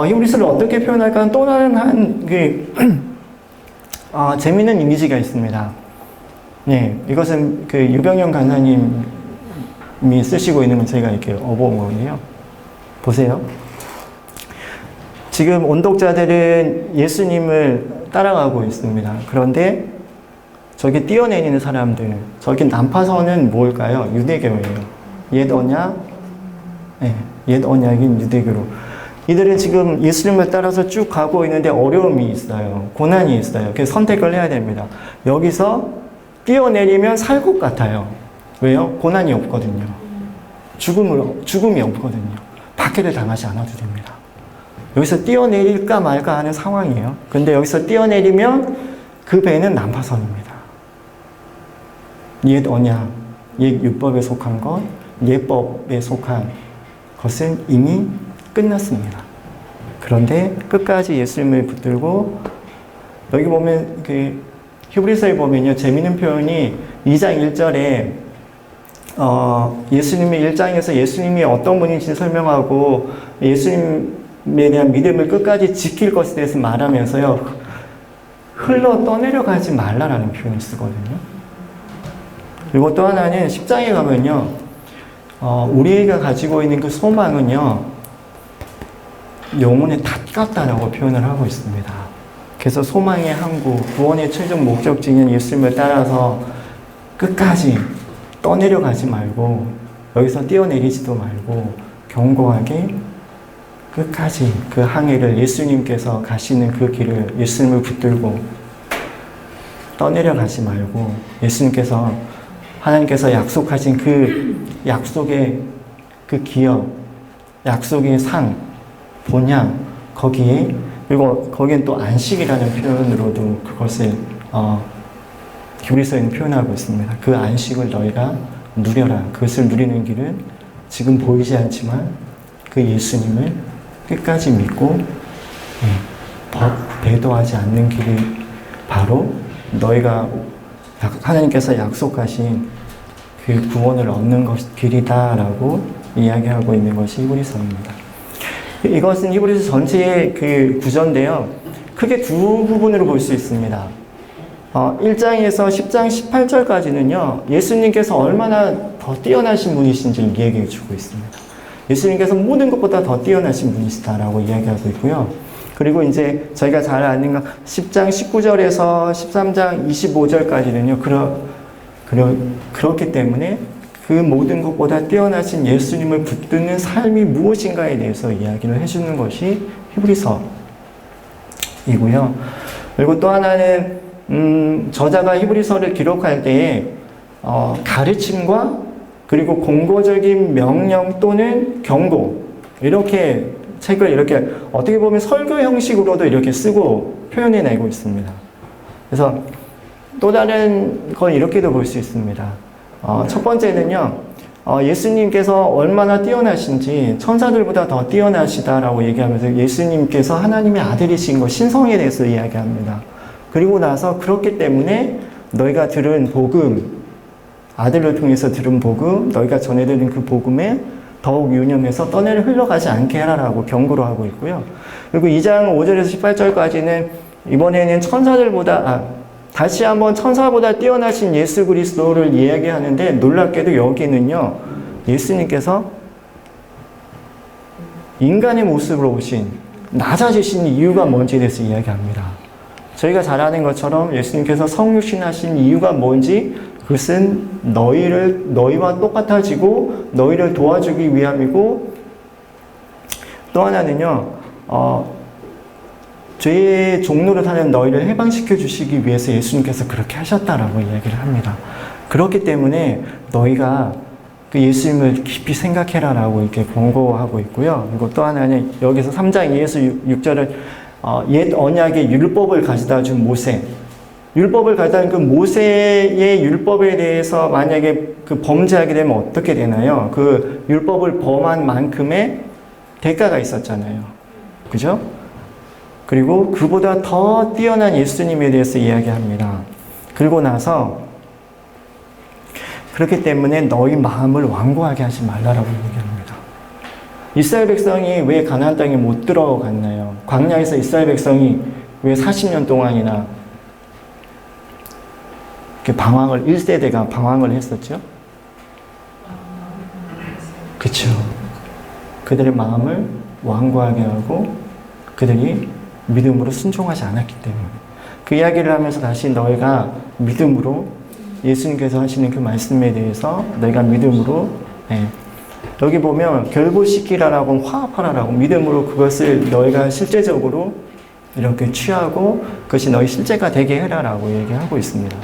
히브리서를 어떻게 표현할까? 또 다른 재미있는 이미지가 있습니다. 이것은 그 유병영 간사님이 쓰시고 있는 건 저희가 이렇게 업어온 거거든요. 보세요. 지금 온독자들은 예수님을 따라가고 있습니다. 그런데 저기 뛰어내리는 사람들, 저기 난파선은 뭘까요? 유대교예요. 옛 언약인 유대교로. 이들은 지금 예수님을 따라서 쭉 가고 있는데 어려움이 있어요. 고난이 있어요. 그래서 선택을 해야 됩니다. 여기서 뛰어내리면 살 것 같아요. 왜요? 고난이 없거든요. 죽음이 없거든요. 박해를 당하지 않아도 됩니다. 여기서 뛰어내릴까 말까 하는 상황이에요. 근데 여기서 뛰어내리면 그 배는 난파선입니다. 옛 언약, 옛 율법에 속한 것, 예법에 속한 것은 이미 끝났습니다. 그런데 끝까지 예수님을 붙들고, 여기 보면 그 히브리서에 보면요, 재미있는 표현이 2장 1절에 예수님이 1장에서 예수님이 어떤 분인지 설명하고 예수님에 대한 믿음을 끝까지 지킬 것에 대해서 말하면서요, 흘러 떠내려가지 말라라는 표현을 쓰거든요. 그리고 또 하나는 10장에 가면요, 우리가 가지고 있는 그 소망은요, 영혼의 닷 같다라고 표현을 하고 있습니다. 그래서 소망의 항구, 구원의 최종 목적지인 예수님을 따라서 끝까지 떠내려가지 말고, 여기서 뛰어내리지도 말고, 견고하게 끝까지 그 항해를, 예수님께서 가시는 그 길을 예수님을 붙들고 떠내려가지 말고, 예수님께서, 하나님께서 약속하신 그 약속의 그 기업, 약속의 상, 본향, 거기에, 그리고 거기엔 또 안식이라는 표현으로도 그것을 히브리서에는 표현하고 있습니다. 그 안식을 너희가 누려라. 그것을 누리는 길은 지금 보이지 않지만 그 예수님을 끝까지 믿고 배도하지 않는 길이 바로 너희가 하나님께서 약속하신 그 구원을 얻는 길이다라고 이야기하고 있는 것이 히브리서입니다. 이것은 히브리서 전체의 그 구조인데요, 크게 두 부분으로 볼 수 있습니다. 1장에서 10장 18절까지는요, 예수님께서 얼마나 더 뛰어나신 분이신지를 이야기해 주고 있습니다. 예수님께서 모든 것보다 더 뛰어나신 분이시다라고 이야기하고 있고요. 그리고 이제 저희가 잘 아는 것 10장 19절에서 13장 25절까지는요, 그렇기 때문에 그 모든 것보다 뛰어나신 예수님을 붙드는 삶이 무엇인가에 대해서 이야기를 해주는 것이 히브리서이고요. 그리고 또 하나는 저자가 히브리서를 기록할 때에 가르침과 그리고 공고적인 명령 또는 경고, 이렇게 책을 이렇게 어떻게 보면 설교 형식으로도 이렇게 쓰고 표현해내고 있습니다. 그래서 또 다른 건 이렇게도 볼 수 있습니다. 첫 번째는요, 예수님께서 얼마나 뛰어나신지, 천사들보다 더 뛰어나시다라고 얘기하면서 예수님께서 하나님의 아들이신 것, 신성에 대해서 이야기합니다. 그리고 나서 그렇기 때문에 너희가 들은 복음, 아들을 통해서 들은 복음, 너희가 전해드린 그 복음에 더욱 유념해서 떠내려 흘러가지 않게 하라라고 경고를 하고 있고요. 그리고 2장 5절에서 18절까지는 이번에는 다시 한번 천사보다 뛰어나신 예수 그리스도를 이야기하는데, 놀랍게도 여기는요, 예수님께서 인간의 모습으로 오신, 낮아지신 이유가 뭔지에 대해서 이야기합니다. 저희가 잘 아는 것처럼 예수님께서 성육신하신 이유가 뭔지, 그것은 너희와 똑같아지고 너희를 도와주기 위함이고, 또 하나는요, 죄의 종로를 타는 너희를 해방시켜 주시기 위해서 예수님께서 그렇게 하셨다라고 이야기를 합니다. 그렇기 때문에 너희가 그 예수님을 깊이 생각해라라고 이렇게 권고하고 있고요. 그리고 또 하나는 여기서 3장 2에서 6절은 옛 언약의 율법을 가져다 준 모세, 율법을 가져다 준 그 모세의 율법에 대해서 만약에 그 범죄하게 되면 어떻게 되나요? 그 율법을 범한 만큼의 대가가 있었잖아요. 그죠? 그리고 그보다 더 뛰어난 예수님에 대해서 이야기합니다. 그리고 나서 그렇기 때문에 너희 마음을 완고하게 하지 말라라고 얘기합니다. 이스라엘 백성이 왜 가나안 땅에 못 들어갔나요? 광야에서 이스라엘 백성이 왜 40년 동안이나 방황을, 1세대가 방황을 했었죠? 그쵸. 그들의 마음을 완고하게 하고 그들이 믿음으로 순종하지 않았기 때문에, 그 이야기를 하면서 다시 너희가 믿음으로 예수님께서 하시는 그 말씀에 대해서 너희가 믿음으로 여기 보면 결부시키라라고 화합하라라고 믿음으로 그것을 너희가 실제적으로 이렇게 취하고 그것이 너희 실제가 되게 해라라고 얘기하고 있습니다.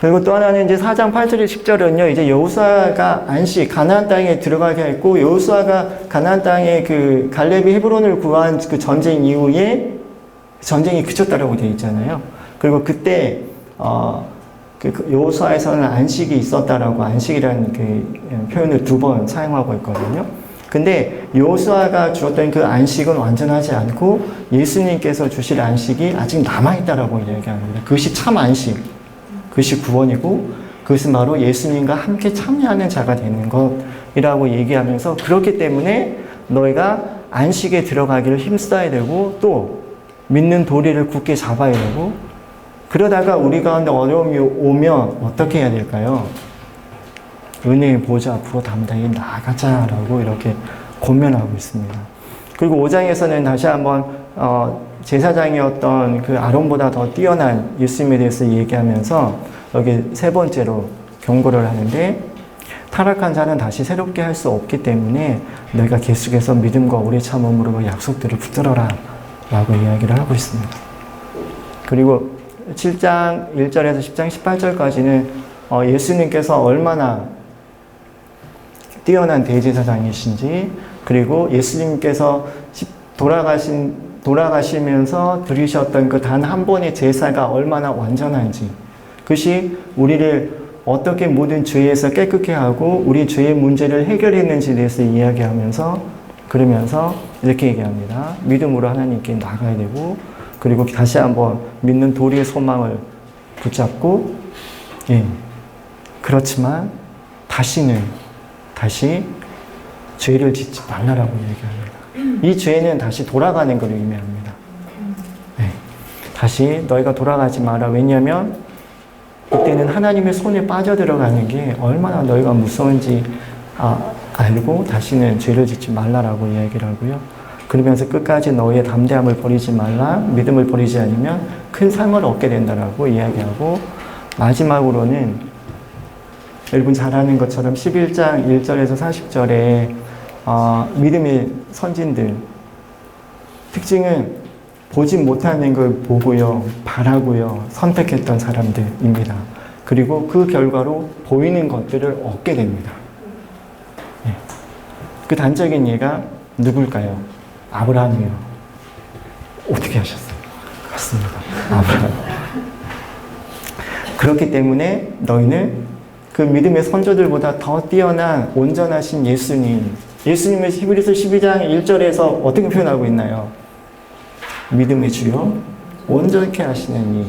그리고 또 하나는 이제 4장 8절에 10절은요, 이제 여호수아가 안식, 가나안 땅에 들어가게 했고, 여호수아가 가나안 땅에 그 갈렙이 헤브론을 구한 그 전쟁 이후에 전쟁이 그쳤다라고 되어 있잖아요. 그리고 그때, 그 여호수아에서는 안식이 있었다라고 안식이라는 그 표현을 2번 사용하고 있거든요. 근데 여호수아가 주었던 그 안식은 완전하지 않고 예수님께서 주실 안식이 아직 남아있다라고 이야기합니다. 그것이 참 안식, 그것이 구원이고 그것은 바로 예수님과 함께 참여하는 자가 되는 것이라고 얘기하면서 그렇기 때문에 너희가 안식에 들어가기를 힘써야 되고 또 믿는 도리를 굳게 잡아야 되고 그러다가 우리 가운데 어려움이 오면 어떻게 해야 될까요? 은혜의 보좌 앞으로 담대히 나아가자라고 이렇게 권면하고 있습니다. 그리고 5장에서는 다시 한번 제사장이었던 그 아론보다 더 뛰어난 예수님에 대해서 얘기하면서 여기 세 번째로 경고를 하는데 타락한 자는 다시 새롭게 할 수 없기 때문에 너희가 계속해서 믿음과 오래 참음으로 그 약속들을 붙들어라 라고 이야기를 하고 있습니다. 그리고 7장 1절에서 10장 18절까지는 예수님께서 얼마나 뛰어난 대제사장이신지 그리고 예수님께서 돌아가시면서 드리셨던 그 단 한 번의 제사가 얼마나 완전한지 그것이 우리를 어떻게 모든 죄에서 깨끗게 하고 우리 죄의 문제를 해결했는지에 대해서 이야기하면서 그러면서 이렇게 얘기합니다. 믿음으로 하나님께 나가야 되고 그리고 다시 한번 믿는 도리의 소망을 붙잡고 그렇지만 다시 죄를 짓지 말라라고 얘기합니다. 이 죄는 다시 돌아가는 걸 의미합니다. 다시 너희가 돌아가지 마라. 왜냐하면 그때는 하나님의 손에 빠져들어가는 게 얼마나 너희가 무서운지 알고 다시는 죄를 짓지 말라라고 이야기를 하고요. 그러면서 끝까지 너희의 담대함을 버리지 말라. 믿음을 버리지 않으면 큰 상을 얻게 된다라고 이야기하고 마지막으로는 여러분 잘 아는 것처럼 11장 1절에서 40절에 믿음의 선진들 특징은 보지 못하는 걸 보고요, 바라고요, 선택했던 사람들입니다. 그리고 그 결과로 보이는 것들을 얻게 됩니다. 그 단적인 예가 누굴까요? 아브라함이요. 어떻게 하셨어요? 맞습니다. 아브라함. 그렇기 때문에 너희는 그 믿음의 선조들보다 더 뛰어난 온전하신 예수님을 히브리서 12장 1절에서 어떻게 표현하고 있나요? 믿음의 주요 온전케 하시는 이.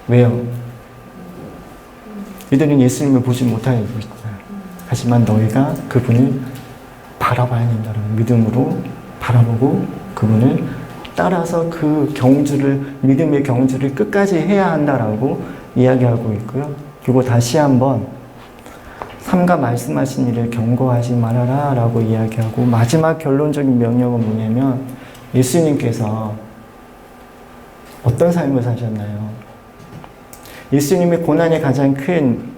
왜요? 이들은 예수님을 보지 못하고 있어요. 하지만 너희가 그분을 바라봐야 된다는 믿음으로 바라보고 그분을 따라서 그 믿음의 경주를 끝까지 해야 한다라고 이야기하고 있고요. 그리고 다시 한번 삼가 말씀하신 일을 경고하지 말아라 라고 이야기하고 마지막 결론적인 명령은 뭐냐면 예수님께서 어떤 삶을 사셨나요? 예수님의 고난의 가장 큰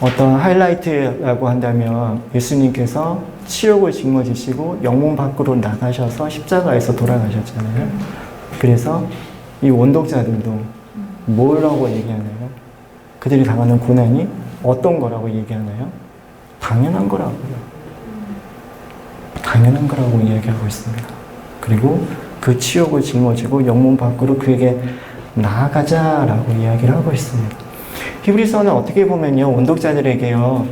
어떤 하이라이트라고 한다면 예수님께서 치욕을 짊어지시고 영문 밖으로 나가셔서 십자가에서 돌아가셨잖아요. 그래서 이 원독자들도 뭐라고 얘기하나요? 그들이 당하는 고난이 어떤 거라고 얘기하나요? 당연한 거라고요. 당연한 거라고 이야기하고 있습니다. 그리고 그 치욕을 짊어지고 영문 밖으로 그에게 나아가자라고 이야기를 하고 있습니다. 히브리서는 어떻게 보면요, 원독자들에게요,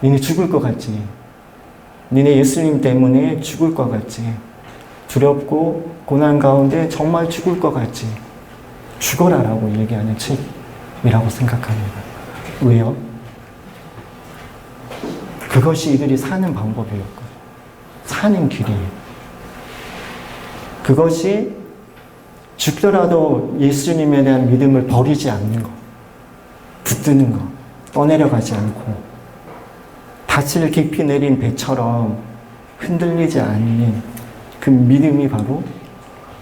니네 죽을 것 같지? 니네 예수님 때문에 죽을 것 같지? 두렵고 고난 가운데 정말 죽을 것 같지? 죽어라라고 얘기하는 책이라고 생각합니다. 왜요? 그것이 이들이 사는 방법이었고 사는 길이에요. 그것이 죽더라도 예수님에 대한 믿음을 버리지 않는 것, 붙드는 것, 떠내려가지 않고 닻을 깊이 내린 배처럼 흔들리지 않는 그 믿음이 바로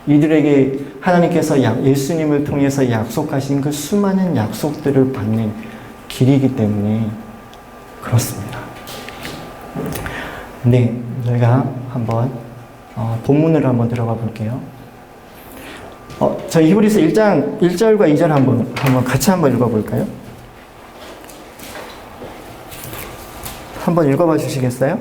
이들에게 하나님께서 예수님을 통해서 약속하신 그 수많은 약속들을 받는 길이기 때문에 그렇습니다. 네, 저희가 한번 본문으로 한번 들어가 볼게요. 저희 히브리서 1장 1절과 2절 한번 같이 한번 읽어볼까요? 한번 읽어봐 주시겠어요?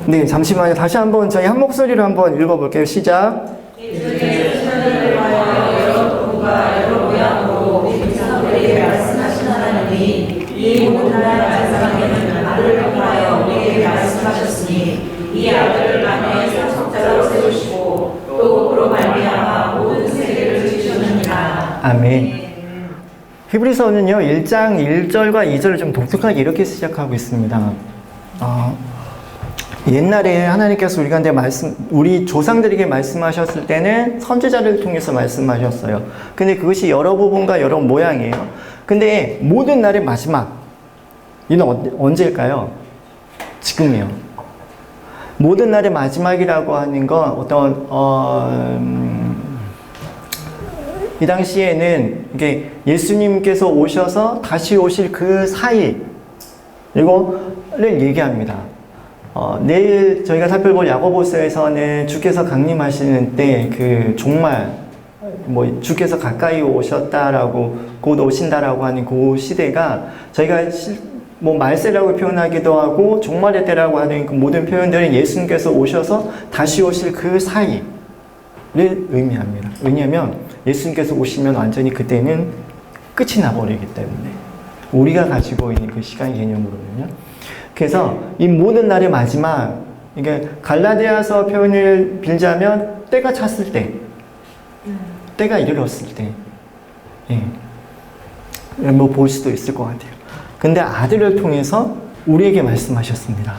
네, 잠시만요. 다시 한번 저희 한 목소리로 한번 읽어볼게요. 시작. 이 모든 나라의 세상에는 아들을 통하여 우리에게 말씀하셨으니 이 아들을 만유의 상속자로 세우시고 또 그로 말미암아 모든 세계를 지으셨느니라. 아멘. 히브리서는요 1장 1절과 2절을 좀 독특하게 이렇게 시작하고 있습니다. 옛날에 하나님께서 우리 조상들에게 말씀하셨을 때는 선지자를 통해서 말씀하셨어요. 근데 그것이 여러 부분과 여러 모양이에요. 근데 모든 날의 마지막, 이는 언제일까요? 지금이요. 모든 날의 마지막이라고 하는 건 이 당시에는 이게 예수님께서 오셔서 다시 오실 그 사이, 이거를 얘기합니다. 내일 저희가 살펴볼 야고보서에서는 주께서 강림하시는 때 그 종말, 주께서 가까이 오셨다라고, 곧 오신다라고 하는 그 시대가 저희가 말세라고 표현하기도 하고 종말의 때라고 하는 그 모든 표현들은 예수님께서 오셔서 다시 오실 그 사이를 의미합니다. 왜냐하면 예수님께서 오시면 완전히 그때는 끝이 나버리기 때문에 우리가 가지고 있는 그 시간 개념으로는요. 그래서 이 모든 날의 마지막, 이게 갈라디아서 표현을 빌자면 때가 찼을 때, 때가 이르렀을 때, 볼 수도 있을 것 같아요. 근데 아들을 통해서 우리에게 말씀하셨습니다.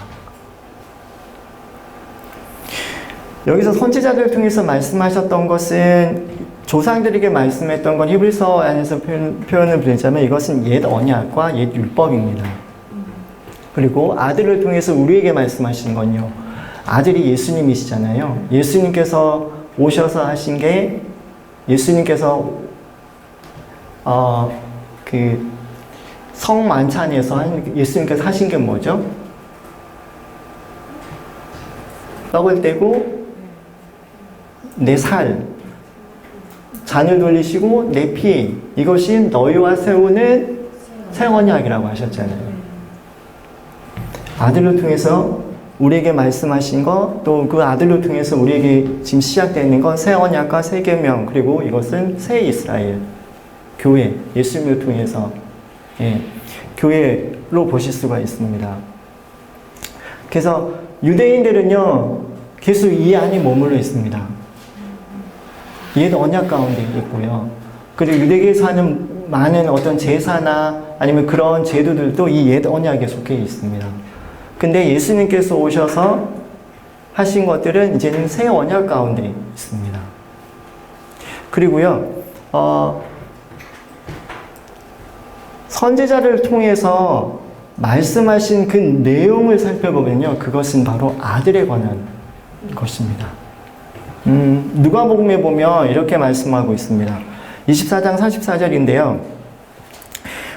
여기서 선지자들을 통해서 말씀하셨던 것은 조상들에게 말씀했던 건 히브리서 안에서 표현을 빌자면 이것은 옛 언약과 옛 율법입니다. 그리고 아들을 통해서 우리에게 말씀하신 건요. 아들이 예수님이시잖아요. 예수님께서 오셔서 하신 게 예수님께서 그 성만찬에서 예수님께서 하신 게 뭐죠? 떡을 떼고 내 살, 잔을 돌리시고 내 피, 이것이 너희와 세우는 새 언약이라고 하셨잖아요. 아들을 통해서 우리에게 말씀하신 것, 또 그 아들을 통해서 우리에게 지금 시작되는 건 새 언약과 새 계명, 그리고 이것은 새 이스라엘, 교회, 예수님을 통해서 교회로 보실 수가 있습니다. 그래서 유대인들은요 계속 이 안에 머물러 있습니다. 옛 언약 가운데 있고요. 그리고 유대계에서 하는 많은 어떤 제사나 아니면 그런 제도들도 이 옛 언약에 속해 있습니다. 근데 예수님께서 오셔서 하신 것들은 이제는 새 언약 가운데 있습니다. 그리고요, 선지자를 통해서 말씀하신 그 내용을 살펴보면요, 그것은 바로 아들에 관한 것입니다. 누가복음에 보면 이렇게 말씀하고 있습니다. 24장 44절인데요.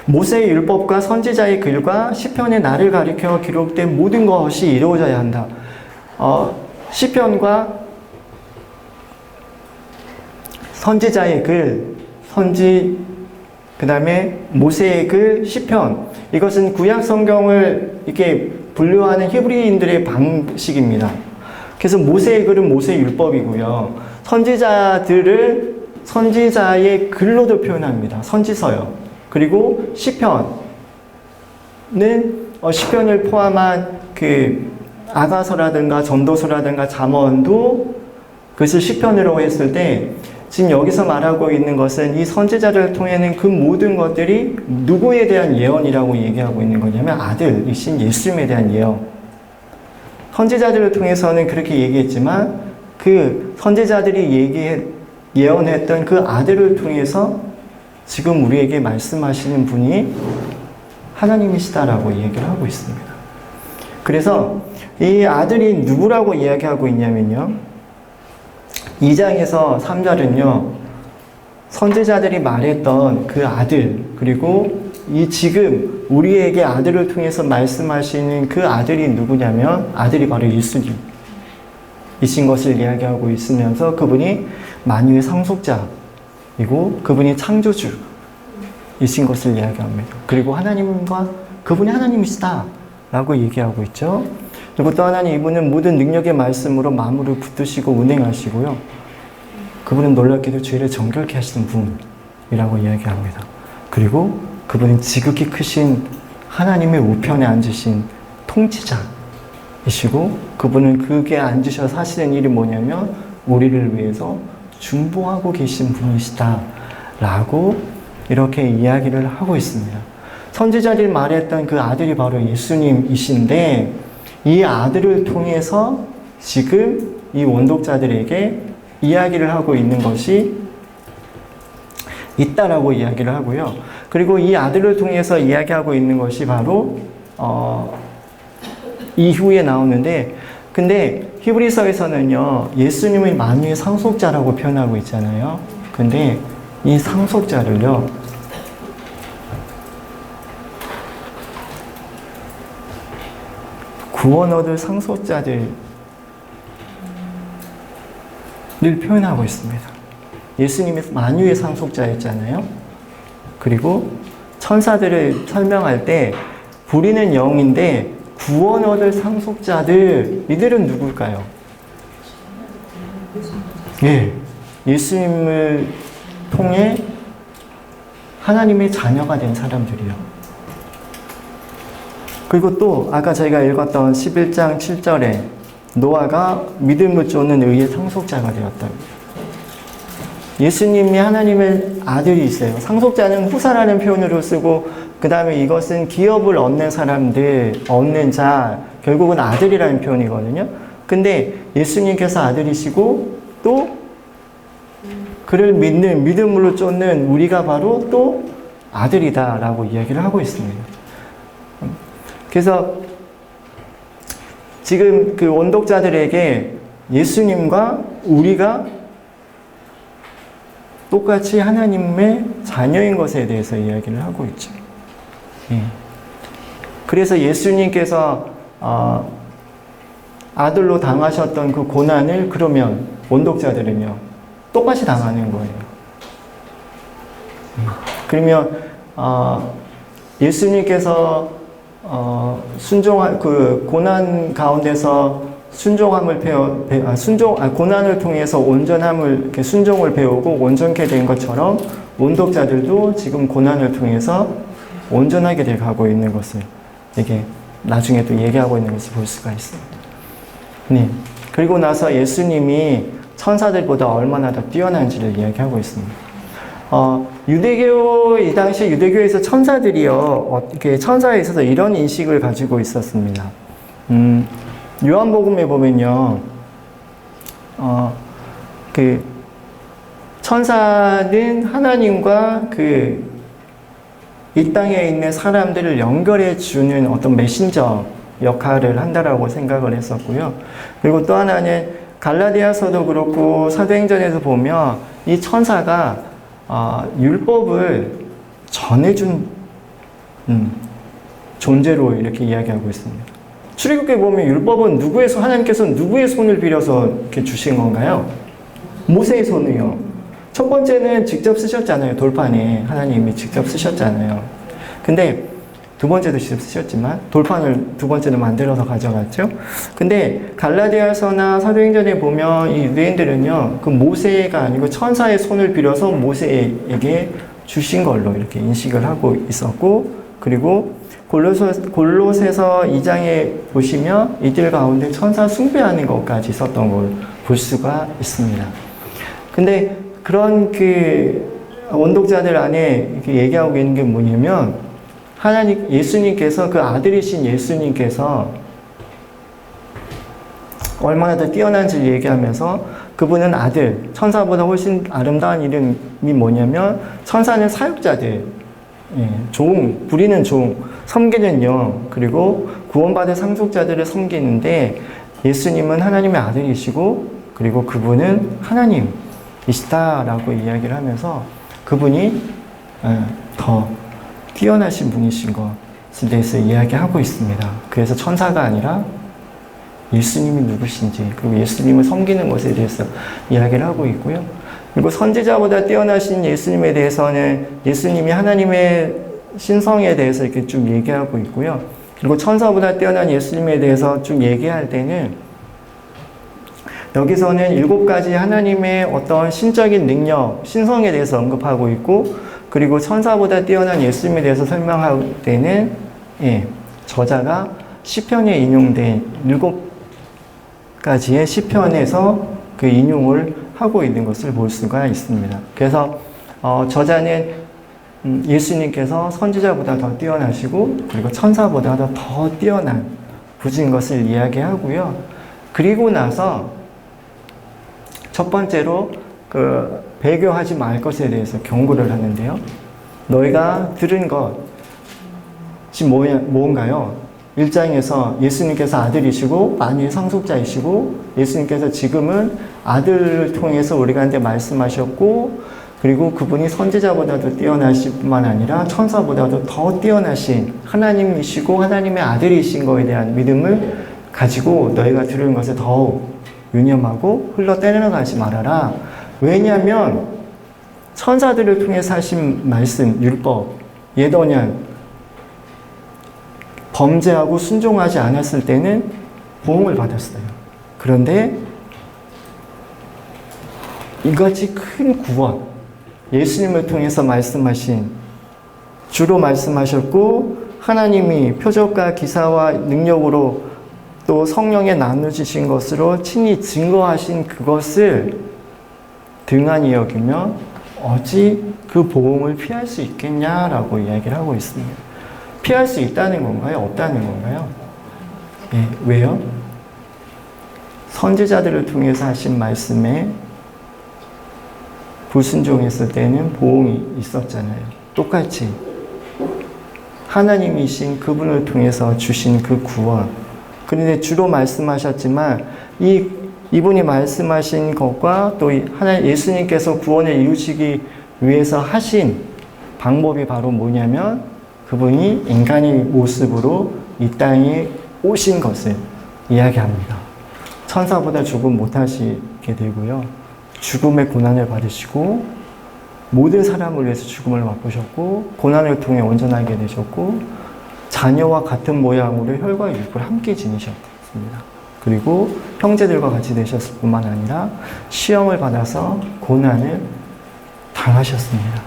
모세의 율법과 선지자의 글과 시편의 날을 가리켜 기록된 모든 것이 이루어져야 한다. 시편과 선지자의 글, 그 다음에 모세의 글, 시편, 이것은 구약 성경을 이렇게 분류하는 히브리인들의 방식입니다. 그래서 모세의 글은 모세의 율법이고요. 선지자들을 선지자의 글로도 표현합니다. 선지서요. 그리고 시편은 시편을 포함한 그 아가서라든가 전도서라든가 잠언도 그것을 시편으로 했을 때 지금 여기서 말하고 있는 것은 이 선지자를 통해는 그 모든 것들이 누구에 대한 예언이라고 얘기하고 있는 거냐면 아들이신 예수님에 대한 예언. 선지자들을 통해서는 그렇게 얘기했지만 그 선지자들이 예언했던 그 아들을 통해서 지금 우리에게 말씀하시는 분이 하나님이시다라고 얘기를 하고 있습니다. 그래서 이 아들이 누구라고 이야기하고 있냐면요. 2장에서 3절은요. 선지자들이 말했던 그 아들, 그리고 이 지금 우리에게 아들을 통해서 말씀하시는 그 아들이 누구냐면 아들이 바로 예수님 이신 것을 이야기하고 있으면서 그분이 만유의 상속자이고 그분이 창조주 이신 것을 이야기합니다. 그리고 하나님과 그분이 하나님이시다 라고 얘기하고 있죠. 그리고 또 하나는 이분은 모든 능력의 말씀으로 만물을 붙드시고 운행하시고요. 그분은 놀랍게도 죄를 정결케 하시는 분이라고 이야기합니다. 그리고 그분은 지극히 크신 하나님의 우편에 앉으신 통치자이시고 그분은 그게 앉으셔서 하시는 일이 뭐냐면 우리를 위해서 중보하고 계신 분이시다 라고 이렇게 이야기를 하고 있습니다. 선지자들이 말했던 그 아들이 바로 예수님이신데 이 아들을 통해서 지금 이 원독자들에게 이야기를 하고 있는 것이 있다라고 이야기를 하고요. 그리고 이 아들을 통해서 이야기하고 있는 것이 바로 이후에 나오는데 근데 히브리서에서는요. 예수님의 만유의 상속자라고 표현하고 있잖아요. 근데 이 상속자를요. 구원 얻을 상속자들을 표현하고 있습니다. 예수님이 만유의 상속자였잖아요. 그리고 천사들을 설명할 때 부리는 영인데 구원 얻을 상속자들 이들은 누굴까요? 예, 예수님을 통해 하나님의 자녀가 된 사람들이요. 그리고 또 아까 저희가 읽었던 11장 7절에 노아가 믿음을 쫓는 의의 상속자가 되었다. 예수님이 하나님의 아들이 있어요. 상속자는 후사라는 표현으로 쓰고 그 다음에 이것은 기업을 얻는 사람들, 얻는 자, 결국은 아들이라는 표현이거든요. 근데 예수님께서 아들이시고 또 그를 믿는, 믿음으로 쫓는 우리가 바로 또 아들이다라고 이야기를 하고 있습니다. 그래서 지금 그 원독자들에게 예수님과 우리가 똑같이 하나님의 자녀인 것에 대해서 이야기를 하고 있죠. 예. 그래서 예수님께서 아들로 당하셨던 그 고난을 그러면 원독자들은요 똑같이 당하는 거예요. 그러면 예수님께서 순종한 그 고난 가운데서 순종함을 고난을 통해서 온전함을 이렇게 순종을 배우고 온전케 된 것처럼 원독자들도 지금 고난을 통해서 온전하게 돼 가고 있는 것을 이게 나중에 또 얘기하고 있는 것을 볼 수가 있습니다. 네. 그리고 나서 예수님이 천사들보다 얼마나 더 뛰어난지를 이야기하고 있습니다. 유대교, 이 당시 유대교에서 천사들이요, 이렇게 천사에 있어서 이런 인식을 가지고 있었습니다. 요한복음에 보면요, 그, 천사는 하나님과 이 땅에 있는 사람들을 연결해 주는 어떤 메신저 역할을 한다라고 생각을 했었고요. 그리고 또 하나는 갈라디아서도 그렇고 사도행전에서 보면 이 천사가 율법을 전해준 존재로 이렇게 이야기하고 있습니다. 출애굽기에 보면 율법은 하나님께서 누구의 손을 빌어서 이렇게 주신 건가요? 모세의 손이요. 첫 번째는 직접 쓰셨잖아요. 돌판에 하나님이 직접 쓰셨잖아요. 근데 두 번째도 직접 쓰셨지만 돌판을 두 번째는 만들어서 가져갔죠. 근데 갈라디아서나 사도행전에 보면 이 유대인들은요, 그 모세가 아니고 천사의 손을 빌어서 모세에게 주신 걸로 이렇게 인식을 하고 있었고, 그리고 골로새서 2장에 보시면 이들 가운데 천사 숭배하는 것까지 있었던 걸 볼 수가 있습니다. 근데 그런 원독자들 안에 이렇게 얘기하고 있는 게 뭐냐면, 예수님께서 그 아들이신 예수님께서 얼마나 더 뛰어난지를 얘기하면서 그분은 아들, 천사보다 훨씬 아름다운 이름이 뭐냐면 천사는 사역자들, 종, 부리는 종, 섬기는 영, 그리고 구원받은 상속자들을 섬기는데 예수님은 하나님의 아들이시고 그리고 그분은 하나님이시다라고 이야기를 하면서 그분이 더 뛰어나신 분이신 것에 대해서 이야기하고 있습니다. 그래서 천사가 아니라 예수님이 누구신지 그리고 예수님을 섬기는 것에 대해서 이야기를 하고 있고요. 그리고 선지자보다 뛰어나신 예수님에 대해서는 예수님이 하나님의 신성에 대해서 이렇게 쭉 얘기하고 있고요. 그리고 천사보다 뛰어난 예수님에 대해서 쭉 얘기할 때는 여기서는 7가지 하나님의 어떤 신적인 능력, 신성에 대해서 언급하고 있고 그리고 천사보다 뛰어난 예수님에 대해서 설명할 때는 저자가 시편에 인용된 7가지의 시편에서 그 인용을 하고 있는 것을 볼 수가 있습니다. 그래서 저자는 예수님께서 선지자보다 더 뛰어나시고 그리고 천사보다 더 뛰어난 분인 것을 이야기하고요. 그리고 나서 첫 번째로 그 배교하지 말 것에 대해서 경고를 하는데요. 너희가 들은 것이 뭔가요? 1장에서 예수님께서 아들이시고 만유의 상속자이시고 예수님께서 지금은 아들을 통해서 우리한테 말씀하셨고 그리고 그분이 선지자보다도 뛰어나실 뿐만 아니라 천사보다도 더 뛰어나신 하나님이시고 하나님의 아들이신 것에 대한 믿음을 가지고 너희가 들은 것을 더욱 유념하고 흘러 때려가지 말아라. 왜냐하면 천사들을 통해서 하신 말씀, 율법, 예언 범죄하고 순종하지 않았을 때는 보응을 받았어요. 그런데 이같이 큰 구원, 예수님을 통해서 말씀하신 주로 말씀하셨고 하나님이 표적과 기사와 능력으로 또 성령에 나누시신 것으로 친히 증거하신 그것을 등한히 여기며 어찌 그 보응을 피할 수 있겠냐라고 이야기를 하고 있습니다. 피할 수 있다는 건가요? 없다는 건가요? 왜요? 선지자들을 통해서 하신 말씀에 불순종했을 때는 보응이 있었잖아요. 똑같이 하나님이신 그분을 통해서 주신 그 구원. 그런데 주로 말씀하셨지만 이분이 말씀하신 것과 또 예수님께서 구원을 이루시기 위해서 하신 방법이 바로 뭐냐면 그분이 인간의 모습으로 이 땅에 오신 것을 이야기합니다. 천사보다 조금 못하시게 되고요. 죽음의 고난을 받으시고 모든 사람을 위해서 죽음을 맛보셨고 고난을 통해 온전하게 되셨고 자녀와 같은 모양으로 혈과 육을 함께 지니셨습니다. 그리고 형제들과 같이 되셨을 뿐만 아니라 시험을 받아서 고난을 당하셨습니다.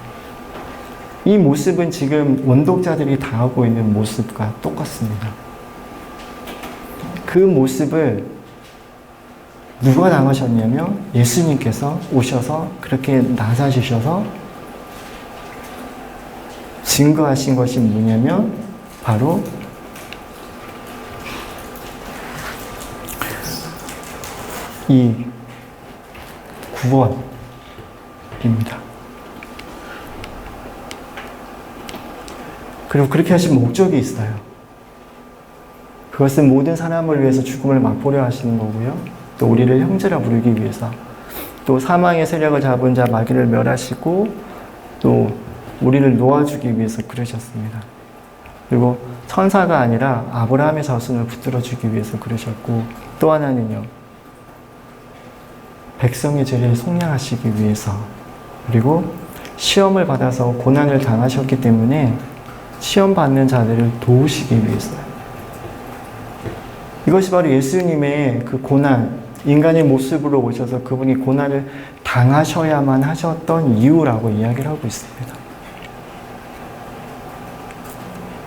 이 모습은 지금 원독자들이 당하고 있는 모습과 똑같습니다. 그 모습을 누가 당하셨냐면 예수님께서 오셔서 그렇게 나사지셔서 증거하신 것이 뭐냐면 바로 이 구원입니다. 그리고 그렇게 하신 목적이 있어요. 그것은 모든 사람을 위해서 죽음을 맛보려 하시는 거고요. 또 우리를 형제라 부르기 위해서 또 사망의 세력을 잡은 자 마귀를 멸하시고 또 우리를 놓아주기 위해서 그러셨습니다. 그리고 천사가 아니라 아브라함의 자손을 붙들어주기 위해서 그러셨고 또 하나는요. 백성의 죄를 속량하시기 위해서 그리고 시험을 받아서 고난을 당하셨기 때문에 시험 받는 자들을 도우시기 위해서요. 이것이 바로 예수님의 그 고난, 인간의 모습으로 오셔서 그분이 고난을 당하셔야만 하셨던 이유라고 이야기를 하고 있습니다.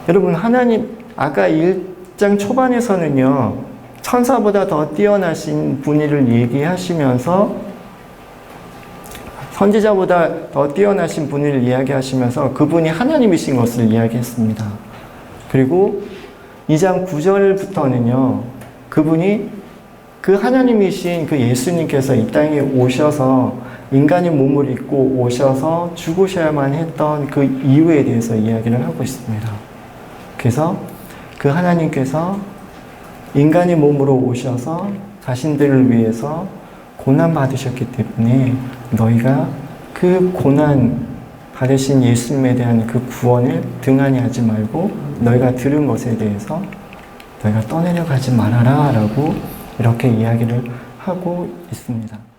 여러분, 하나님, 아까 1장 초반에서는요, 천사보다 더 뛰어나신 분을 얘기하시면서 선지자보다 더 뛰어나신 분을 이야기하시면서 그분이 하나님이신 것을 이야기했습니다. 그리고 2장 9절부터는요, 그분이 그 하나님이신 그 예수님께서 이 땅에 오셔서 인간의 몸을 입고 오셔서 죽으셔야만 했던 그 이유에 대해서 이야기를 하고 있습니다. 그래서 그 하나님께서 인간의 몸으로 오셔서 자신들을 위해서 고난 받으셨기 때문에 너희가 그 고난 받으신 예수님에 대한 그 구원을 등한히 하지 말고 너희가 들은 것에 대해서 너희가 떠내려가지 말아라 라고 이렇게 이야기를 하고 있습니다.